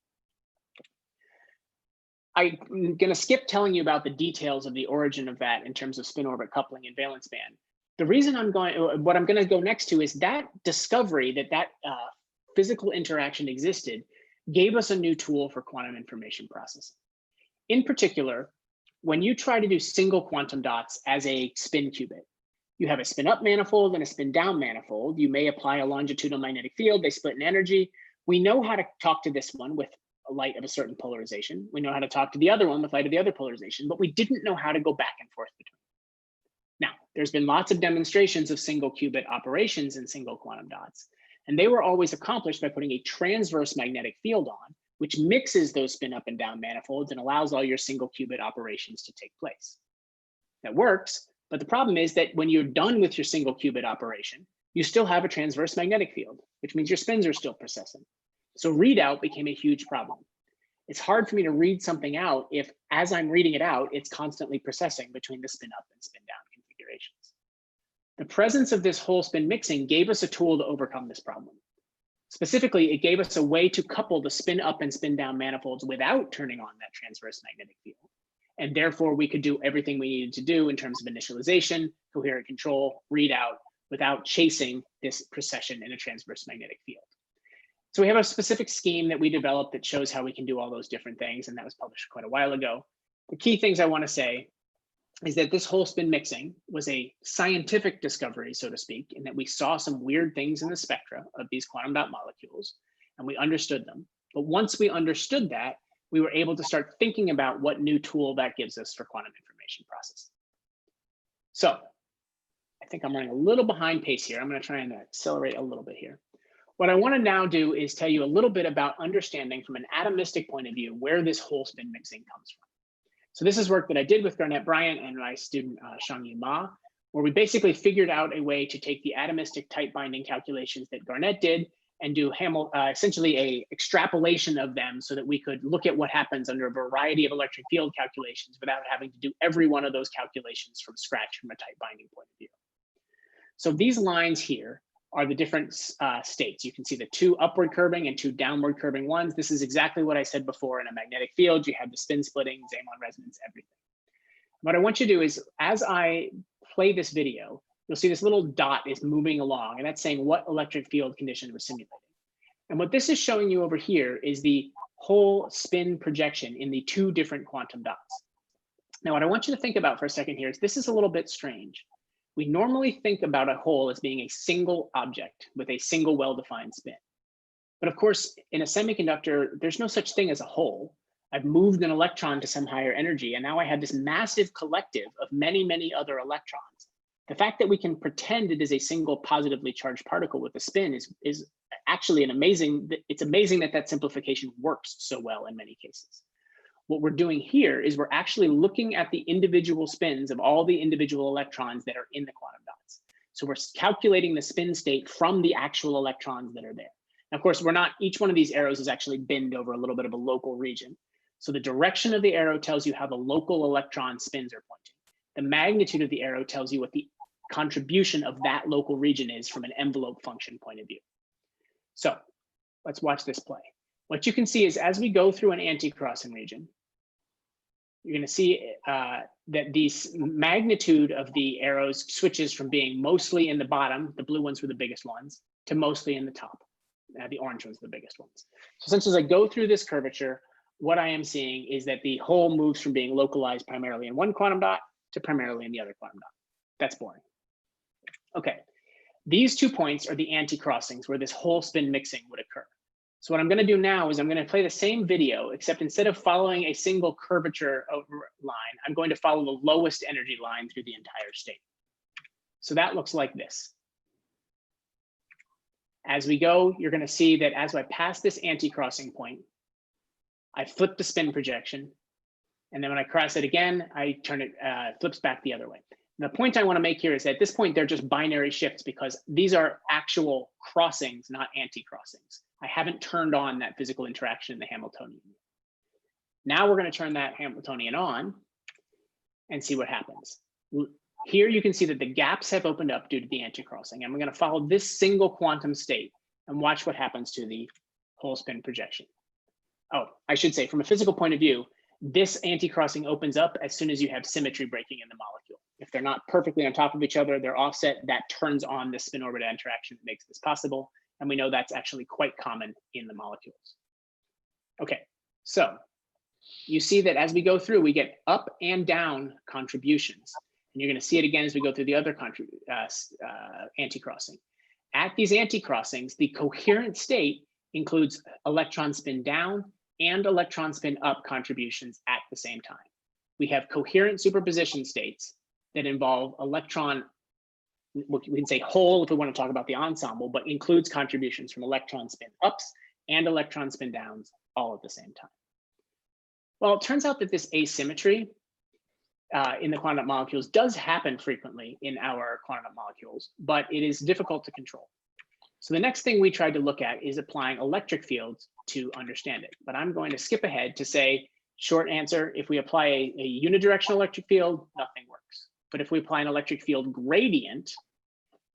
I'm going to skip telling you about the details of the origin of that in terms of spin orbit coupling and valence band. The reason what I'm going to go next to is that discovery that physical interaction existed gave us a new tool for quantum information processing. In particular, when you try to do single quantum dots as a spin qubit, you have a spin up manifold and a spin down manifold. You may apply a longitudinal magnetic field, they split in energy. We know how to talk to this one with a light of a certain polarization. We know how to talk to the other one with light of the other polarization, but we didn't know how to go back and forth between. Now, there's been lots of demonstrations of single qubit operations in single quantum dots, and they were always accomplished by putting a transverse magnetic field on, which mixes those spin up and down manifolds and allows all your single qubit operations to take place. That works, but the problem is that when you're done with your single qubit operation, you still have a transverse magnetic field, which means your spins are still processing. So readout became a huge problem. It's hard for me to read something out if, as I'm reading it out, it's constantly processing between the spin up and spin down configurations. The presence of this hole spin mixing gave us a tool to overcome this problem. Specifically, it gave us a way to couple the spin up and spin down manifolds without turning on that transverse magnetic field. And therefore, we could do everything we needed to do in terms of initialization, coherent control, readout, without chasing this precession in a transverse magnetic field. So we have a specific scheme that we developed that shows how we can do all those different things, and that was published quite a while ago. The key things I want to say is that this hole spin mixing was a scientific discovery, so to speak, in that we saw some weird things in the spectra of these quantum dot molecules, and we understood them. But once we understood that, we were able to start thinking about what new tool that gives us for quantum information processing. So I think I'm running a little behind pace here. I'm going to try and accelerate a little bit here. What I want to now do is tell you a little bit about understanding from an atomistic point of view where this whole spin mixing comes from. So this is work that I did with Garnett Bryant and my student Shangyu Ma, where we basically figured out a way to take the atomistic tight binding calculations that Garnett did and do essentially a extrapolation of them so that we could look at what happens under a variety of electric field calculations without having to do every one of those calculations from scratch from a tight binding point of view. So these lines here are the different states. You can see the 2 upward curving and 2 downward curving ones. This is exactly what I said before. In a magnetic field, you have the spin splitting, Zeeman resonance, everything. What I want you to do is, as I play this video, you'll see this little dot is moving along, and that's saying what electric field condition we're simulating. And what this is showing you over here is the whole spin projection in the 2 different quantum dots. Now, what I want you to think about for a second here is this is a little bit strange. We normally think about a hole as being a single object with a single well-defined spin. But of course, in a semiconductor, there's no such thing as a hole. I've moved an electron to some higher energy, and now I have this massive collective of many, many other electrons. The fact that we can pretend it is a single positively charged particle with a spin is actually it's amazing that that simplification works so well in many cases. What we're doing here is we're actually looking at the individual spins of all the individual electrons that are in the quantum dots. So we're calculating the spin state from the actual electrons that are there. And of course, each one of these arrows is actually binned over a little bit of a local region. So the direction of the arrow tells you how the local electron spins are pointing. The magnitude of the arrow tells you what the contribution of that local region is from an envelope function point of view. So let's watch this play. What you can see is as we go through an anti-crossing region, you're going to see that the magnitude of the arrows switches from being mostly in the bottom, the blue ones were the biggest ones, to mostly in the top. The orange ones are the biggest ones. So since as I go through this curvature, what I am seeing is that the whole moves from being localized primarily in one quantum dot to primarily in the other quantum dot. That's boring. Okay, these 2 points are the anti-crossings where this whole spin mixing would occur. So what I'm going to do now is I'm going to play the same video, except instead of following a single curvature line, I'm going to follow the lowest energy line through the entire state. So that looks like this. As we go, you're going to see that as I pass this anti-crossing point, I flip the spin projection. And then when I cross it again, I turn it, flips back the other way. The point I want to make here is that at this point, they're just binary shifts because these are actual crossings, not anti-crossings. I haven't turned on that physical interaction in the Hamiltonian. Now we're going to turn that Hamiltonian on and see what happens. Here you can see that the gaps have opened up due to the anti-crossing. And we're going to follow this single quantum state and watch what happens to the whole spin projection. Oh, I should say, from a physical point of view, this anti-crossing opens up as soon as you have symmetry breaking in the molecule. If they're not perfectly on top of each other, they're offset, that turns on the spin-orbit interaction that makes this possible. And we know that's actually quite common in the molecules. Okay, so you see that as we go through, we get up and down contributions. And you're going to see it again as we go through the other anti-crossing. At these anti-crossings, the coherent state includes electron spin down and electron spin up contributions at the same time. We have coherent superposition states that involve electron, we can say whole if we want to talk about the ensemble, but includes contributions from electron spin ups and electron spin downs all at the same time. Well, it turns out that this asymmetry in the quantum molecules does happen frequently in our quantum molecules, but it is difficult to control. So the next thing we tried to look at is applying electric fields to understand it. But I'm going to skip ahead to say, short answer, if we apply a unidirectional electric field, nothing works. But if we apply an electric field gradient,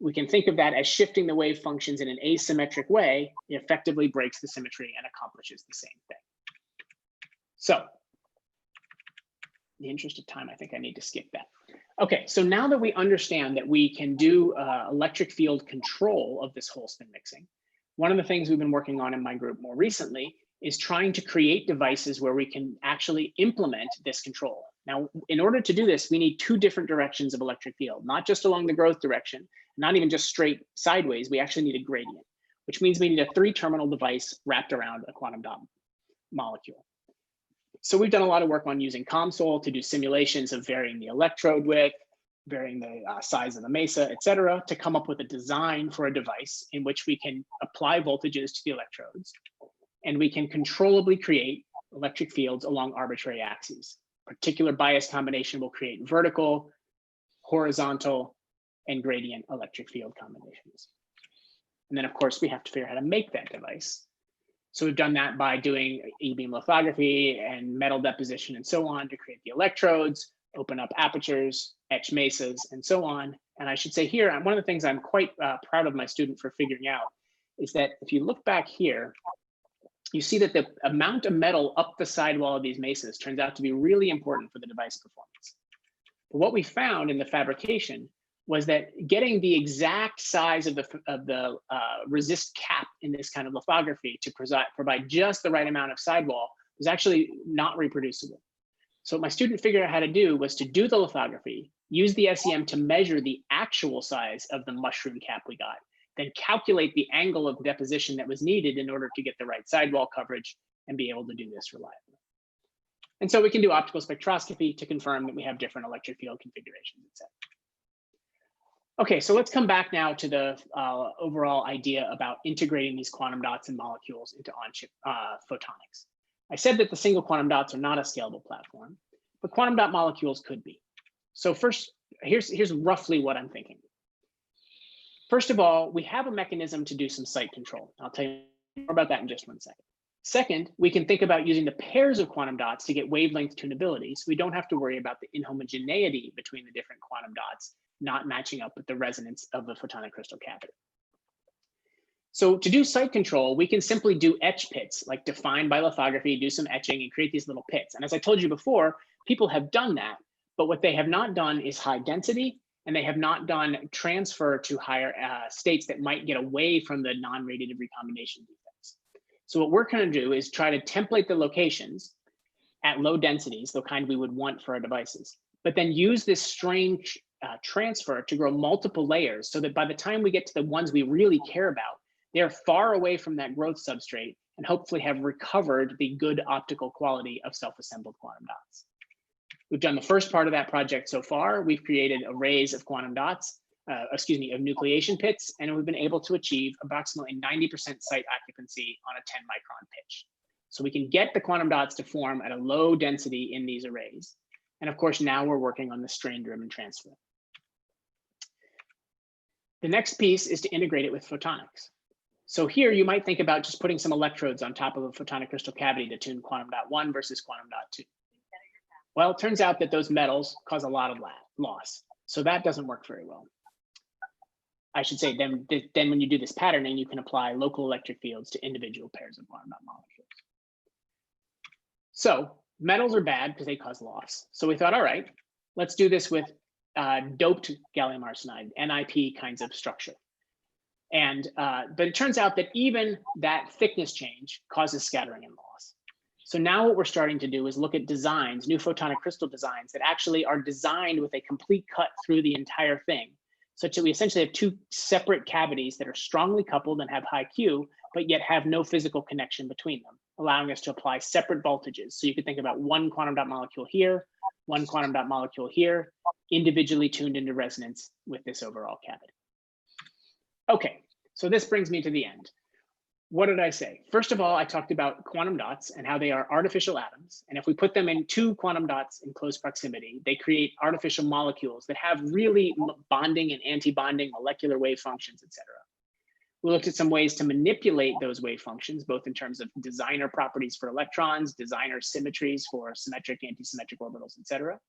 we can think of that as shifting the wave functions in an asymmetric way. It effectively breaks the symmetry and accomplishes the same thing. So in the interest of time, I think I need to skip that. Okay, so now that we understand that we can do electric field control of this whole spin mixing, one of the things we've been working on in my group more recently is trying to create devices where we can actually implement this control. Now, in order to do this, we need 2 different directions of electric field, not just along the growth direction, not even just straight sideways. We actually need a gradient, which means we need a 3-terminal device wrapped around a quantum dot molecule. So we've done a lot of work on using COMSOL to do simulations of varying the electrode width, varying the size of the mesa, et cetera, to come up with a design for a device in which we can apply voltages to the electrodes, and we can controllably create electric fields along arbitrary axes. Particular bias combination will create vertical, horizontal, and gradient electric field combinations. And then, of course, we have to figure out how to make that device. So we've done that by doing e-beam lithography and metal deposition and so on to create the electrodes, open up apertures, etch mesas, and so on. And I should say here, one of the things I'm quite proud of my student for figuring out is that if you look back here, you see that the amount of metal up the sidewall of these mesas turns out to be really important for the device performance. But what we found in the fabrication was that getting the exact size of the resist cap in this kind of lithography to provide just the right amount of sidewall was actually not reproducible. So what my student figured out how to do was to do the lithography, use the SEM to measure the actual size of the mushroom cap we got, then calculate the angle of deposition that was needed in order to get the right sidewall coverage and be able to do this reliably. And so we can do optical spectroscopy to confirm that we have different electric field configurations, et cetera. Okay, so let's come back now to the overall idea about integrating these quantum dots and molecules into on-chip photonics. I said that the single quantum dots are not a scalable platform, but quantum dot molecules could be. So first, here's roughly what I'm thinking. First of all, we have a mechanism to do some site control. I'll tell you more about that in just 1 second. Second, we can think about using the pairs of quantum dots to get wavelength tunability, so we don't have to worry about the inhomogeneity between the different quantum dots not matching up with the resonance of the photonic crystal cavity. So to do site control, we can simply do etch pits, like define by lithography, do some etching and create these little pits. And as I told you before, people have done that, but what they have not done is high density, and they have not done transfer to higher states that might get away from the non-radiative recombination defects. So what we're going to do is try to template the locations at low densities, the kind we would want for our devices, but then use this strange transfer to grow multiple layers so that by the time we get to the ones we really care about, they're far away from that growth substrate and hopefully have recovered the good optical quality of self-assembled quantum dots. We've done the first part of that project so far. We've created arrays of quantum dots, of nucleation pits, and we've been able to achieve approximately 90% site occupancy on a 10 micron pitch. So we can get the quantum dots to form at a low density in these arrays. And of course, now we're working on the strain-driven transfer. The next piece is to integrate it with photonics. So here you might think about just putting some electrodes on top of a photonic crystal cavity to tune quantum dot 1 versus quantum dot 2. Well, it turns out that those metals cause a lot of loss. So that doesn't work very well. I should say then when you do this patterning, you can apply local electric fields to individual pairs of quantum dot molecules. So metals are bad because they cause loss. So we thought, all right, let's do this with doped gallium arsenide, NIP kinds of structure. And but it turns out that even that thickness change causes scattering and loss. So now what we're starting to do is look at designs, new photonic crystal designs that actually are designed with a complete cut through the entire thing, such that we essentially have two separate cavities that are strongly coupled and have high Q, but yet have no physical connection between them, allowing us to apply separate voltages. So you could think about one quantum dot molecule here, one quantum dot molecule here, individually tuned into resonance with this overall cavity. Okay, so this brings me to the end. What did I say? First of all, I talked about quantum dots and how they are artificial atoms. And if we put them in two quantum dots in close proximity, they create artificial molecules that have really bonding and anti-bonding molecular wave functions, et cetera. We looked at some ways to manipulate those wave functions, both in terms of designer properties for electrons, designer symmetries for symmetric, anti-symmetric orbitals, et cetera.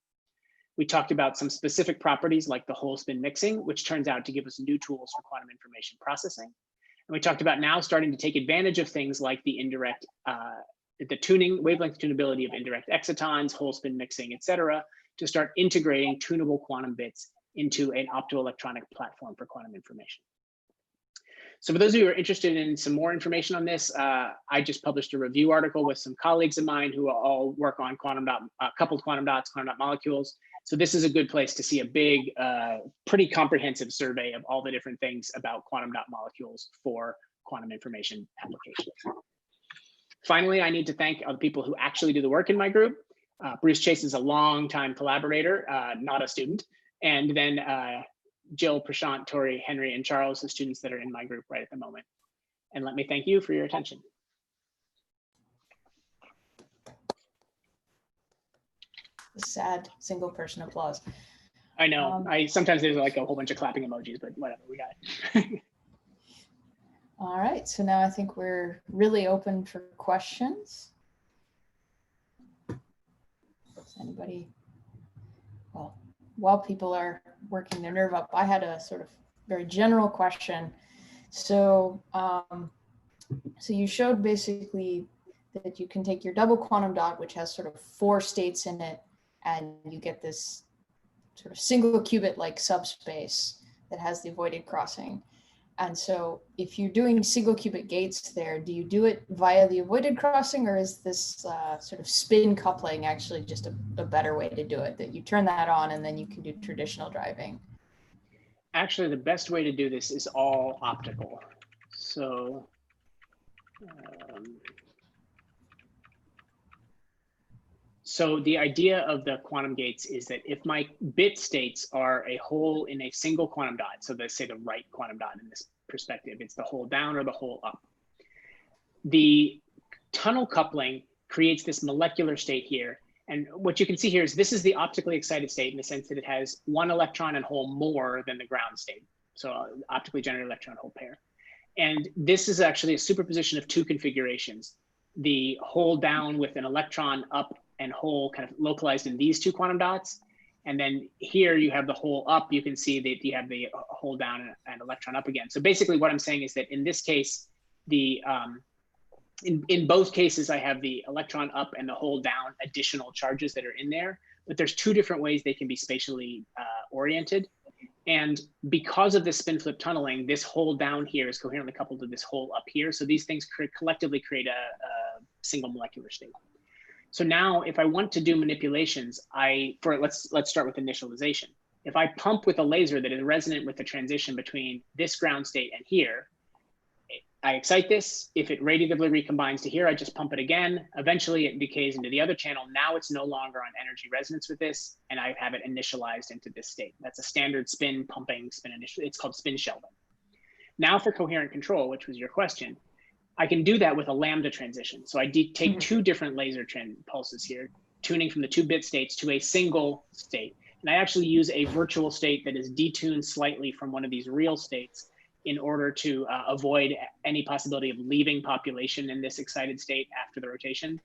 We talked about some specific properties like the hole spin mixing, which turns out to give us new tools for quantum information processing. And we talked about now starting to take advantage of things like the indirect, the tuning, wavelength tunability of indirect excitons, hole spin mixing, et cetera, to start integrating tunable quantum bits into an optoelectronic platform for quantum information. So for those of you who are interested in some more information on this, I just published a review article with some colleagues of mine who all work on quantum dot, coupled quantum dots, quantum dot molecules. So this is a good place to see a big, pretty comprehensive survey of all the different things about quantum dot molecules for quantum information applications. Finally, I need to thank the people who actually do the work in my group. Bruce Chase is a longtime collaborator, not a student. And then Jill, Prashant, Tori, Henry, and Charles, the students that are in my group right at the moment. And let me thank you for your attention. Sad single person applause. I know. Sometimes there's like a whole bunch of clapping emojis, but whatever, we got it. All right, so now I think we're really open for questions. Does anybody? Well, while people are working their nerve up, I had a sort of very general question. So, so you showed basically that you can take your double quantum dot, which has sort of 4 states in it, and you get this sort of single qubit like subspace that has the avoided crossing. And so if you're doing single qubit gates there, do you do it via the avoided crossing, or is this sort of spin coupling actually just a better way to do it, that you turn that on and then you can do traditional driving? Actually, the best way to do this is all optical. So so the idea of the quantum gates is that if my bit states are a hole in a single quantum dot, so let's say the right quantum dot in this perspective, it's the hole down or the hole up. The tunnel coupling creates this molecular state here. And what you can see here is this is the optically excited state in the sense that it has 1 electron and hole more than the ground state. So optically generated electron hole pair. And this is actually a superposition of 2 configurations. The hole down with an electron up and hole kind of localized in these 2 quantum dots. And then here you have the hole up. You can see that you have the hole down and electron up again. So basically what I'm saying is that in this case, the in both cases, I have the electron up and the hole down additional charges that are in there, but there's 2 different ways they can be spatially oriented. And because of this spin flip tunneling, this hole down here is coherently coupled to this hole up here. So these things collectively create a single molecular state. So now if I want to do manipulations, let's start with initialization. If I pump with a laser that is resonant with the transition between this ground state and here, I excite this. If it radiatively recombines to here, I just pump it again. Eventually it decays into the other channel. Now it's no longer on energy resonance with this, and I have it initialized into this state. That's a standard spin pumping, spin initial. It's called spin shelving. Now for coherent control, which was your question, I can do that with a lambda transition. So I take 2 different laser pulses here, tuning from the 2 bit states to a single state. And I actually use a virtual state that is detuned slightly from one of these real states in order to avoid any possibility of leaving population in this excited state after the rotation.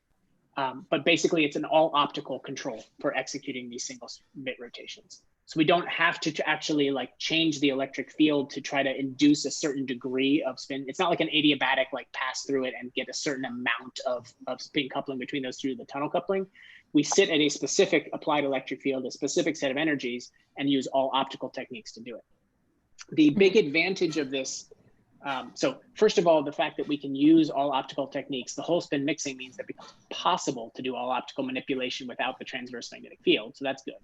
But basically it's an all optical control for executing these single bit rotations. So we don't have to actually like change the electric field to try to induce a certain degree of spin. It's not like an adiabatic like pass through it and get a certain amount of spin coupling between those through the tunnel coupling. We sit at a specific applied electric field, a specific set of energies, and use all optical techniques to do it. The big advantage of this, so first of all, the fact that we can use all optical techniques, the whole spin mixing means that it becomes possible to do all optical manipulation without the transverse magnetic field. So that's good.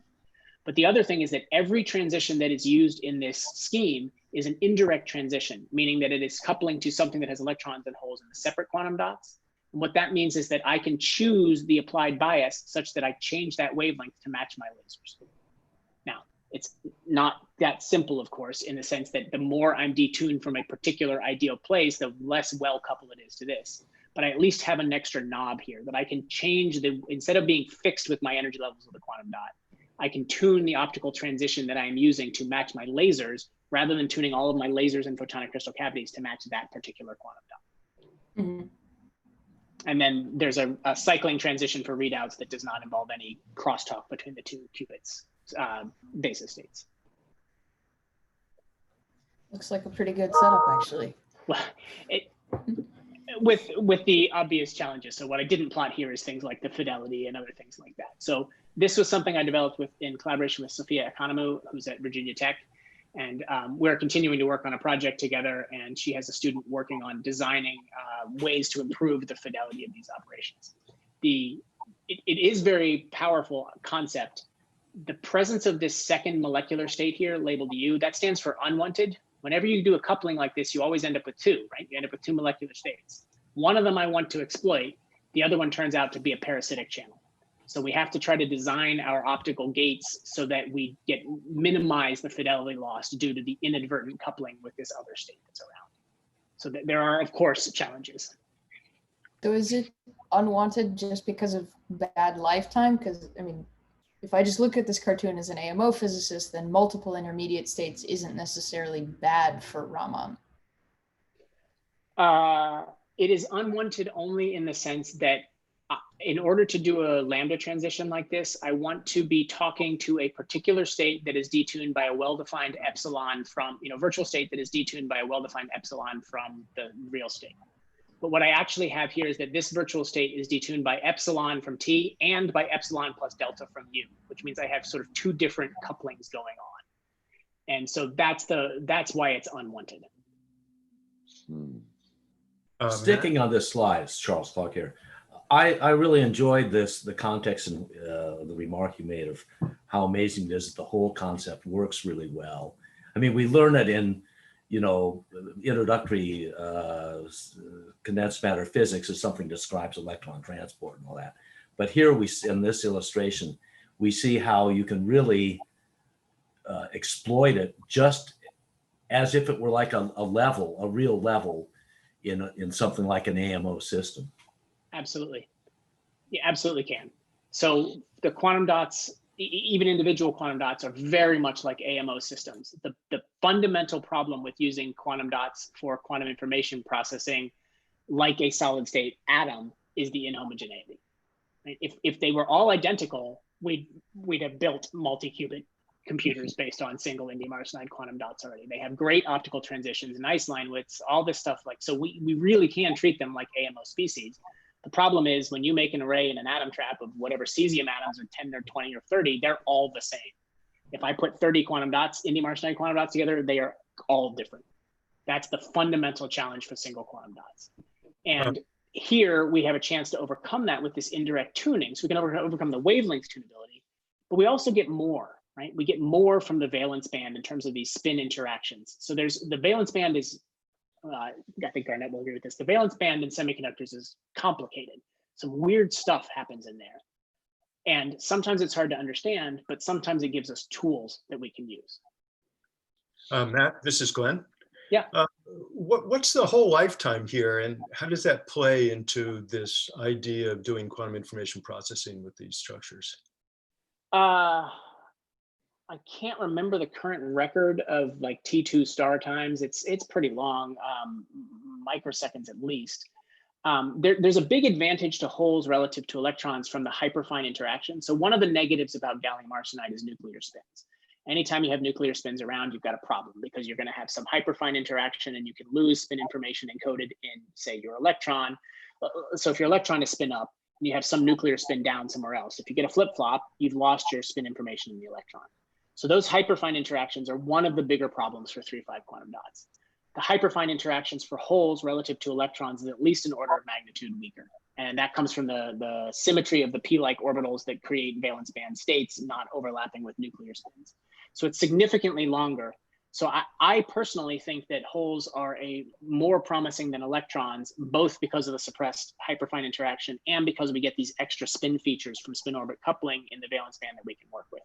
But the other thing is that every transition that is used in this scheme is an indirect transition, meaning that it is coupling to something that has electrons and holes in the separate quantum dots. And what that means is that I can choose the applied bias such that I change that wavelength to match my lasers. Now, it's not that simple, of course, in the sense that the more I'm detuned from a particular ideal place, the less well coupled it is to this. But I at least have an extra knob here that I can change instead of being fixed with my energy levels of the quantum dot, I can tune the optical transition that I'm using to match my lasers rather than tuning all of my lasers and photonic crystal cavities to match that particular quantum dot. Mm-hmm. And then there's a cycling transition for readouts that does not involve any crosstalk between the 2 qubits basis states. Looks like a pretty good setup, actually. Well, with the obvious challenges. So what I didn't plot here is things like the fidelity and other things like that. So this was something I developed in collaboration with Sophia Economou, who's at Virginia Tech. And we're continuing to work on a project together, and she has a student working on designing ways to improve the fidelity of these operations. It is very powerful concept. The presence of this second molecular state here labeled U, that stands for unwanted. Whenever you do a coupling like this, you always end up with 2, right? You end up with 2 molecular states. One of them I want to exploit, The other one turns out to be a parasitic channel. So we have to try to design our optical gates so that we minimize the fidelity loss due to the inadvertent coupling with this other state that's around. So that there are, of course, challenges. So is it unwanted just because of bad lifetime? Because, I mean, if I just look at this cartoon as an AMO physicist, then multiple intermediate states isn't necessarily bad for Raman. It is unwanted only in the sense that in order to do a lambda transition like this, I want to be talking to a particular state that is detuned by a well-defined epsilon from, virtual state that is detuned by a well-defined epsilon from the real state. But what I actually have here is that this virtual state is detuned by epsilon from T and by epsilon plus delta from U, which means I have sort of two different couplings going on. And so that's why it's unwanted. Sticking on this slide, it's Charles Clark here. I really enjoyed the context and the remark you made of how amazing it is that the whole concept works really well. I mean, we learn it in, introductory condensed matter physics as something describes electron transport and all that. But here in this illustration, we see how you can really exploit it just as if it were like a real level in something like an AMO system. Absolutely. Yeah, absolutely can. So the quantum dots, even individual quantum dots, are very much like AMO systems. The fundamental problem with using quantum dots for quantum information processing, like a solid state atom, is the inhomogeneity. Right? If they were all identical, we'd have built multi-qubit computers based on single indium arsenide quantum dots already. They have great optical transitions, nice line widths, all this stuff. So we really can treat them like AMO species. The problem is when you make an array in an atom trap of whatever cesium atoms are 10 or 20 or 30, they're all the same. If I put 30 quantum dots, indium arsenide quantum dots together, they are all different. That's the fundamental challenge for single quantum dots. And here we have a chance to overcome that with this indirect tuning. So we can overcome the wavelength tunability, but we also get more, right? We get more from the valence band in terms of these spin interactions. So the valence band is, I think Garnet will agree with this. The valence band in semiconductors is complicated. Some weird stuff happens in there. And sometimes it's hard to understand, but sometimes it gives us tools that we can use. Matt, this is Glenn. Yeah. What's the whole lifetime here, and how does that play into this idea of doing quantum information processing with these structures? I can't remember the current record of like T2 star times. It's pretty long, microseconds at least. There's a big advantage to holes relative to electrons from the hyperfine interaction. So one of the negatives about gallium arsenide is nuclear spins. Anytime you have nuclear spins around, you've got a problem because you're going to have some hyperfine interaction and you can lose spin information encoded in, say, your electron. So if your electron is spin up, and you have some nuclear spin down somewhere else. If you get a flip-flop, you've lost your spin information in the electron. So those hyperfine interactions are one of the bigger problems for 3-5 quantum dots. The hyperfine interactions for holes relative to electrons is at least an order of magnitude weaker. And that comes from the symmetry of the p-like orbitals that create valence band states not overlapping with nuclear spins. So it's significantly longer. So I personally think that holes are more promising than electrons, both because of the suppressed hyperfine interaction and because we get these extra spin features from spin-orbit coupling in the valence band that we can work with.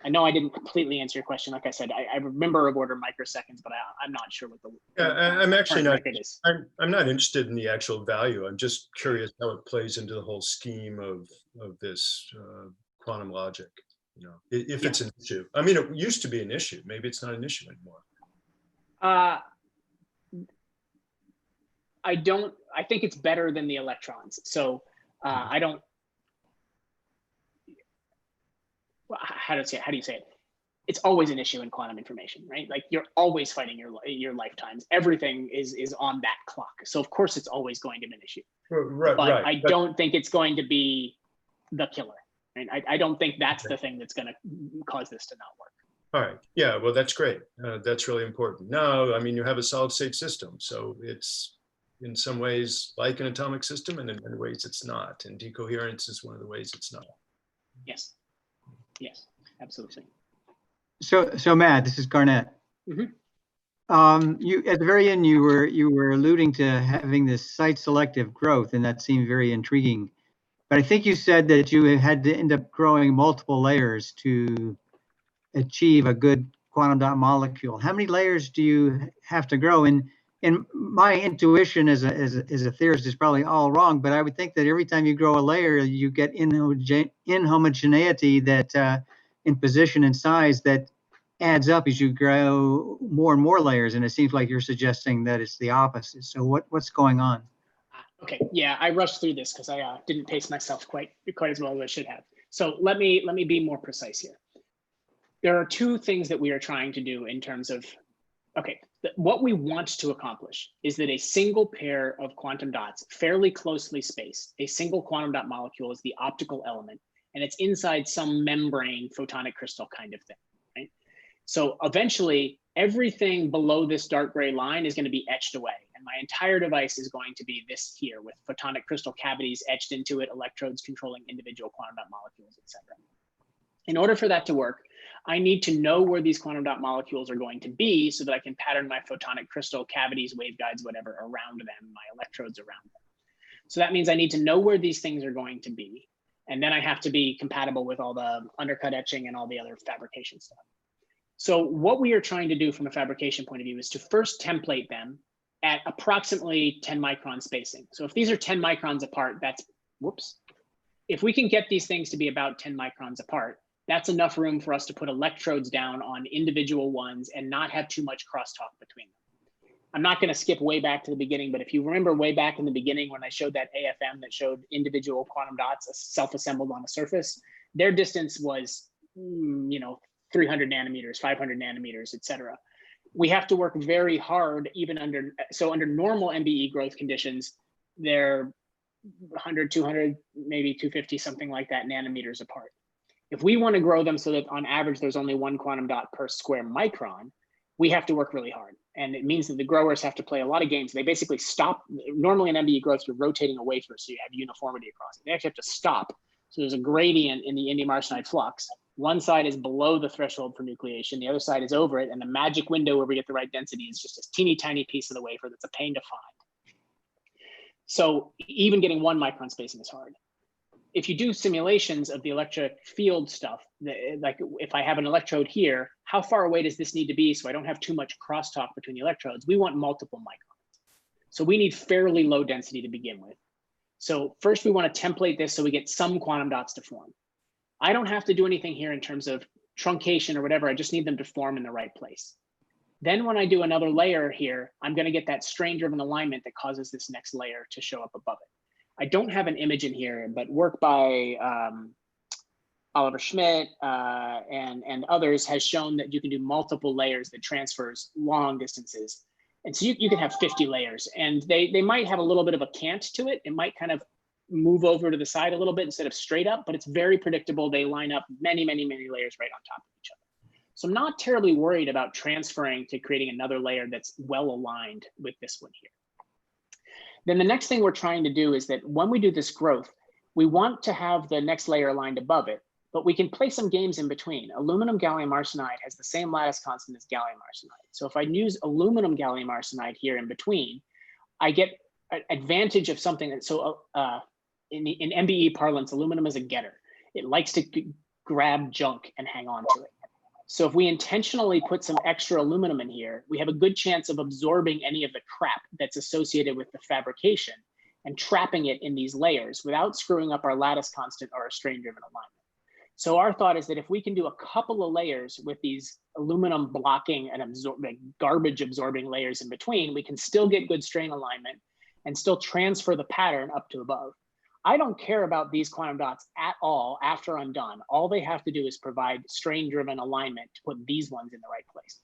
I know I didn't completely answer your question. Like I said, I remember of order microseconds, but I'm not sure what the I'm actually not. is. I'm not interested in the actual value. I'm just curious how it plays into the whole scheme of this quantum logic. If it's an issue. I mean, it used to be an issue. Maybe it's not an issue anymore. I think it's better than the electrons. So I don't. How do you say it? It's always an issue in quantum information, right? Like you're always fighting your lifetimes. Everything is on that clock. So of course it's always going to be an issue. Right. But I don't think it's going to be the killer. Right? I don't think that's the thing that's going to cause this to not work. All right. Yeah. Well, that's great. That's really important. No, I mean you have a solid state system, so it's in some ways like an atomic system, and in many ways it's not. And decoherence is one of the ways it's not. Yes. Yes. Absolutely. So Matt, this is Garnet. Mm-hmm. You at the very end, you were alluding to having this site selective growth, and that seemed very intriguing. But I think you said that you had to end up growing multiple layers to achieve a good quantum dot molecule. How many layers do you have to grow? And my intuition as a theorist is probably all wrong, but I would think that every time you grow a layer, you get inhomogeneity that in position and size that adds up as you grow more and more layers. And it seems like you're suggesting that it's the opposite. So what's going on? Okay, yeah, I rushed through this because I didn't pace myself quite as well as I should have. So let me be more precise here. There are two things that we are trying to do in terms of, okay, what we want to accomplish is that a single pair of quantum dots, fairly closely spaced, a single quantum dot molecule is the optical element, and it's inside some membrane photonic crystal kind of thing, right? So eventually, everything below this dark gray line is going to be etched away. And my entire device is going to be this here with photonic crystal cavities etched into it, electrodes controlling individual quantum dot molecules, etc. In order for that to work, I need to know where these quantum dot molecules are going to be so that I can pattern my photonic crystal cavities, waveguides, whatever, around them, my electrodes around them. So that means I need to know where these things are going to be. And then I have to be compatible with all the undercut etching and all the other fabrication stuff. So what we are trying to do from a fabrication point of view is to first template them at approximately 10 micron spacing. So if these are 10 microns apart, that's, whoops. If we can get these things to be about 10 microns apart, that's enough room for us to put electrodes down on individual ones and not have too much crosstalk between them. I'm not going to skip way back to the beginning, but if you remember way back in the beginning when I showed that AFM that showed individual quantum dots self-assembled on a surface, their distance was, 300 nanometers, 500 nanometers, et cetera. We have to work very hard even under normal MBE growth conditions, they're 100, 200, maybe 250, something like that nanometers apart. If we want to grow them so that on average, there's only one quantum dot per square micron, we have to work really hard. And it means that the growers have to play a lot of games. They basically stop. Normally in MBE growth, you're rotating a wafer, so you have uniformity across it. They actually have to stop. So there's a gradient in the indium arsenide flux. One side is below the threshold for nucleation. The other side is over it. And the magic window where we get the right density is just a teeny tiny piece of the wafer that's a pain to find. So even getting 1 micron spacing is hard. If you do simulations of the electric field stuff, like if I have an electrode here, how far away does this need to be so I don't have too much crosstalk between the electrodes? We want multiple microns. So we need fairly low density to begin with. So first we want to template this so we get some quantum dots to form. I don't have to do anything here in terms of truncation or whatever. I just need them to form in the right place. Then when I do another layer here, I'm going to get that strain-driven alignment that causes this next layer to show up above it. I don't have an image in here, but work by Oliver Schmidt and others has shown that you can do multiple layers that transfers long distances. And so you can have 50 layers, and they might have a little bit of a cant to it. It might kind of move over to the side a little bit instead of straight up, but it's very predictable. They line up many, many, many layers right on top of each other. So I'm not terribly worried about transferring to creating another layer that's well aligned with this one here. Then the next thing we're trying to do is that when we do this growth, we want to have the next layer aligned above it, but we can play some games in between. Aluminum gallium arsenide has the same lattice constant as gallium arsenide. So if I use aluminum gallium arsenide here in between, I get an advantage of something that, in MBE parlance, aluminum is a getter. It likes to grab junk and hang on to it. So if we intentionally put some extra aluminum in here, we have a good chance of absorbing any of the crap that's associated with the fabrication and trapping it in these layers without screwing up our lattice constant or our strain-driven alignment. So our thought is that if we can do a couple of layers with these aluminum blocking and garbage absorbing layers in between, we can still get good strain alignment and still transfer the pattern up to above. I don't care about these quantum dots at all after I'm done. All they have to do is provide strain-driven alignment to put these ones in the right place.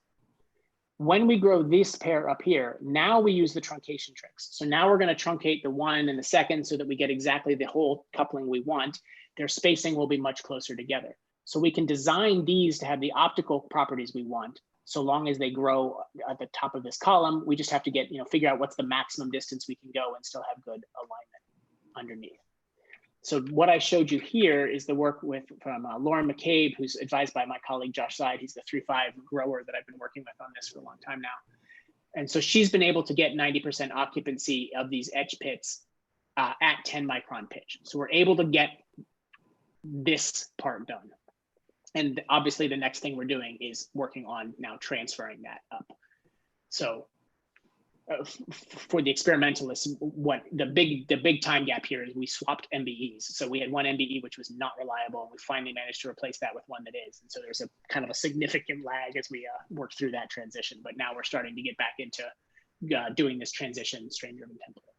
When we grow this pair up here, now we use the truncation tricks. So now we're going to truncate the 1 and the 2nd so that we get exactly the whole coupling we want. Their spacing will be much closer together. So we can design these to have the optical properties we want. So long as they grow at the top of this column, we just have to get, figure out what's the maximum distance we can go and still have good alignment underneath. So what I showed you here is the work from Lauren McCabe, who's advised by my colleague Josh Seid. He's the 3.5 grower that I've been working with on this for a long time now. And so she's been able to get 90% occupancy of these etch pits at 10 micron pitch. So we're able to get this part done. And obviously the next thing we're doing is working on now transferring that up. So for the experimentalists, what the big time gap here is we swapped MBEs. So we had one MBE which was not reliable, and we finally managed to replace that with one that is. And so there's a kind of a significant lag as we work through that transition. But now we're starting to get back into doing this transition strain-driven template.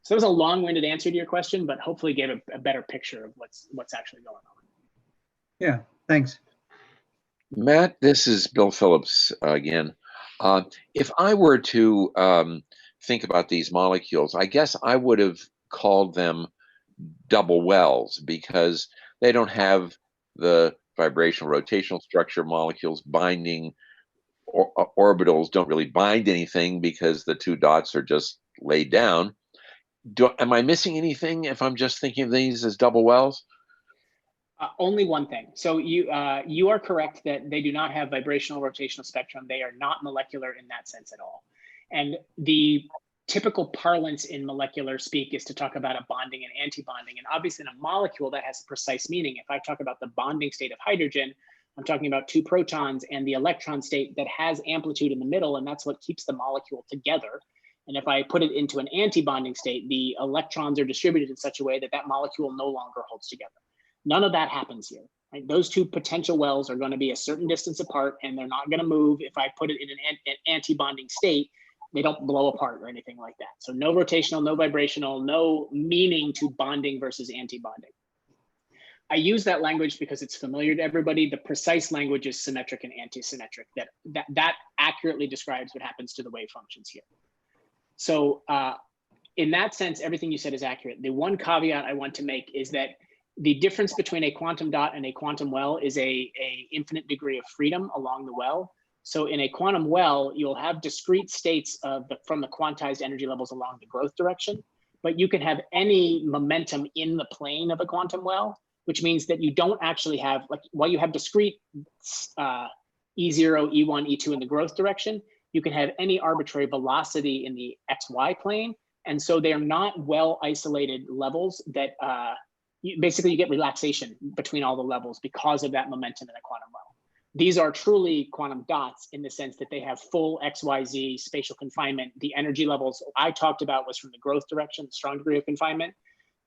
So that was a long-winded answer to your question, but hopefully gave a better picture of what's actually going on. Yeah, thanks. Matt, this is Bill Phillips again. If I were to think about these molecules, I guess I would have called them double wells because they don't have the vibrational rotational structure molecules binding, orbitals don't really bind anything because the two dots are just laid down. Am I missing anything if I'm just thinking of these as double wells? Only one thing. So you are correct that they do not have vibrational rotational spectrum. They are not molecular in that sense at all. And the typical parlance in molecular speak is to talk about a bonding and anti-bonding. And obviously in a molecule that has precise meaning. If I talk about the bonding state of hydrogen, I'm talking about two protons and the electron state that has amplitude in the middle, and that's what keeps the molecule together. And if I put it into an anti-bonding state, the electrons are distributed in such a way that that molecule no longer holds together. None of that happens here. Right? Those two potential wells are going to be a certain distance apart, and they're not going to move. If I put it in an anti-bonding state, they don't blow apart or anything like that. So no rotational, no vibrational, no meaning to bonding versus anti-bonding. I use that language because it's familiar to everybody. The precise language is symmetric and anti-symmetric. That accurately describes what happens to the wave functions here. So in that sense, everything you said is accurate. The one caveat I want to make is that the difference between a quantum dot and a quantum well is a infinite degree of freedom along the well. So in a quantum well, you'll have discrete states from the quantized energy levels along the growth direction, but you can have any momentum in the plane of a quantum well, which means that you don't actually have, like, while you have discrete E0, E1, E2 in the growth direction, you can have any arbitrary velocity in the XY plane. And so they are not well isolated levels that basically you get relaxation between all the levels because of that momentum in a quantum well. These are truly quantum dots in the sense that they have full XYZ spatial confinement. The energy levels I talked about was from the growth direction, the strong degree of confinement.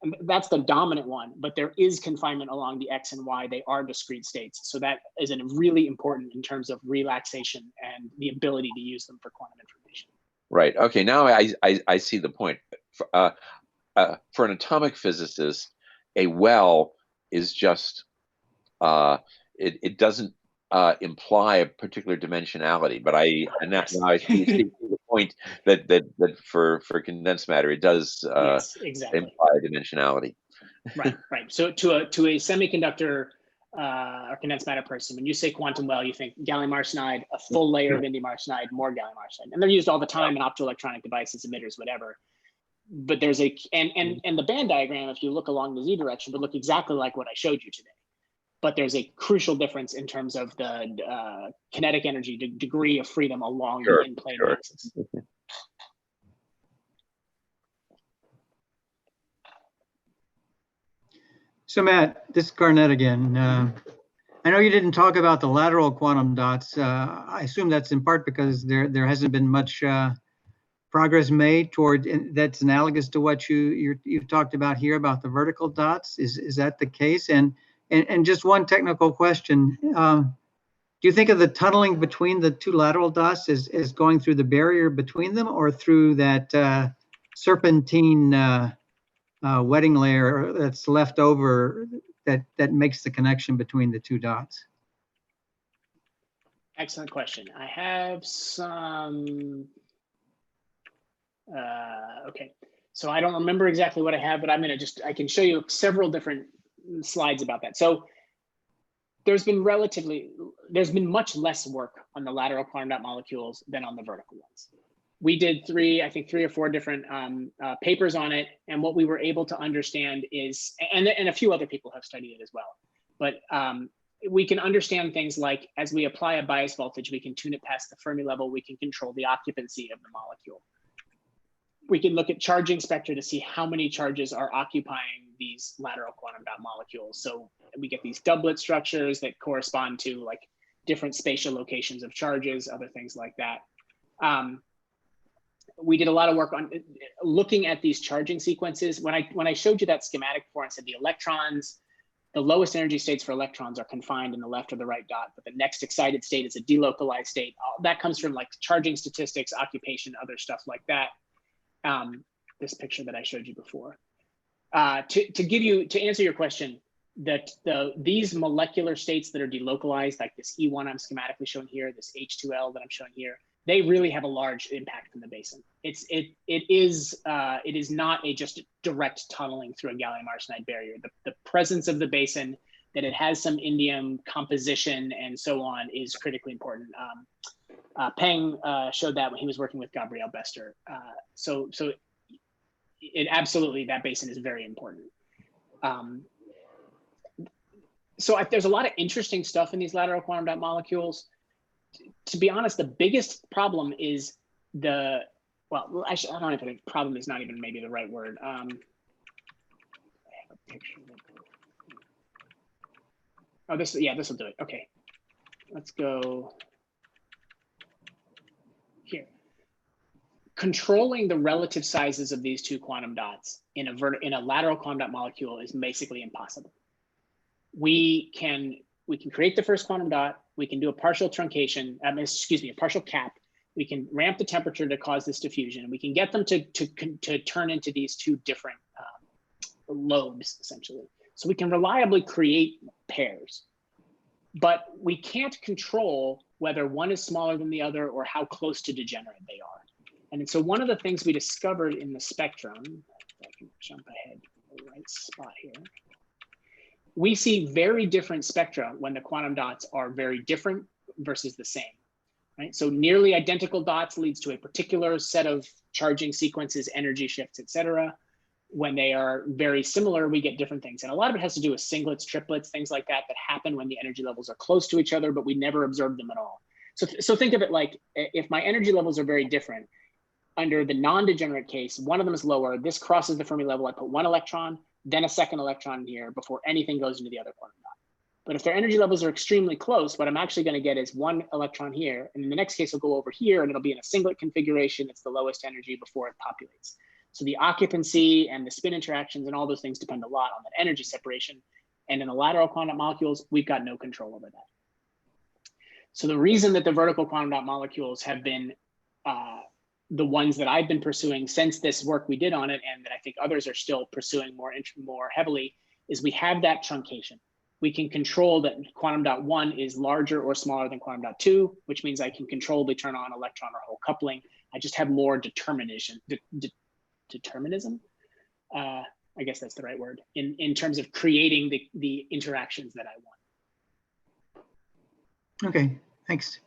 And that's the dominant one, but there is confinement along the X and Y. They are discrete states. So that is really important in terms of relaxation and the ability to use them for quantum information. Right. Okay. Now I see the point. For an atomic physicist, a well is just, it doesn't imply a particular dimensionality, but now I see the point that for condensed matter, it does yes, exactly. imply dimensionality. Right. So to a semiconductor or condensed matter person, when you say quantum well, you think gallium arsenide, a full layer of indium arsenide, more gallium arsenide, and they're used all the time in optoelectronic devices, emitters, whatever. But there's and the band diagram, if you look along the Z direction, would look exactly like what I showed you today. But there's a crucial difference in terms of the kinetic energy degree of freedom along the in-plane axis. So Matt, this is Garnett again. I know you didn't talk about the lateral quantum dots. I assume that's in part because there hasn't been much progress made toward that's analogous to what you've talked about here about the vertical dots. Is that the case? And just one technical question. Do you think of the tunneling between the two lateral dots as going through the barrier between them or through that serpentine wetting layer that's left over that makes the connection between the two dots? Excellent question. I have some, okay. So I don't remember exactly what I have, but I can show you several different slides about that. So there's been much less work on the lateral quantum dot molecules than on the vertical ones. We did three or four different papers on it. And what we were able to understand is, and a few other people have studied it as well, but we can understand things like, as we apply a bias voltage, we can tune it past the Fermi level, we can control the occupancy of the molecule. We can look at charging spectra to see how many charges are occupying these lateral quantum dot molecules. So we get these doublet structures that correspond to like different spatial locations of charges, other things like that. We did a lot of work on looking at these charging sequences. When I showed you that schematic before, I said the electrons, the lowest energy states for electrons are confined in the left or the right dot, but the next excited state is a delocalized state. That comes from like charging statistics, occupation, other stuff like that. This picture that I showed you before. To answer your question, that these molecular states that are delocalized, like this E1 I'm schematically showing here, this H2L that I'm showing here, they really have a large impact in the basin. It is not a just direct tunneling through a gallium arsenide barrier. The presence of the basin, that it has some indium composition and so on, is critically important. Peng showed that when he was working with Gabriel Bester. So it absolutely, that basin is very important. There's a lot of interesting stuff in these lateral quantum dot molecules. To be honest, the biggest problem is well, actually, I don't know if the problem is not even maybe the right word. I have a picture. Oh, this will do it. Okay, let's go here. Controlling the relative sizes of these two quantum dots in a lateral quantum dot molecule is basically impossible. We can create the first quantum dot. We can do a partial truncation, a partial cap. We can ramp the temperature to cause this diffusion. We can get them to turn into these two different lobes, essentially. So we can reliably create pairs, but we can't control whether one is smaller than the other or how close to degenerate they are. And so one of the things we discovered in the spectrum, if I can jump ahead to the right spot here, we see very different spectra when the quantum dots are very different versus the same, right? So nearly identical dots leads to a particular set of charging sequences, energy shifts, et cetera. When they are very similar, we get different things. And a lot of it has to do with singlets, triplets, things like that happen when the energy levels are close to each other, but we never observe them at all. So think of it like, if my energy levels are very different, under the non-degenerate case, one of them is lower, this crosses the Fermi level, I put one electron, then a second electron here before anything goes into the other quantum dot. But if their energy levels are extremely close, what I'm actually going to get is one electron here, and in the next case, it'll go over here, and it'll be in a singlet configuration. It's the lowest energy before it populates. So the occupancy and the spin interactions and all those things depend a lot on that energy separation. And in the lateral quantum molecules, we've got no control over that. So the reason that the vertical quantum dot molecules have been the ones that I've been pursuing since this work we did on it, and that I think others are still pursuing more heavily, is we have that truncation. We can control that quantum dot 1 is larger or smaller than quantum dot 2, which means I can controllably turn on electron or hole coupling. I just have more determinism. I guess that's the right word, in terms of creating the interactions that I want. Okay, thanks.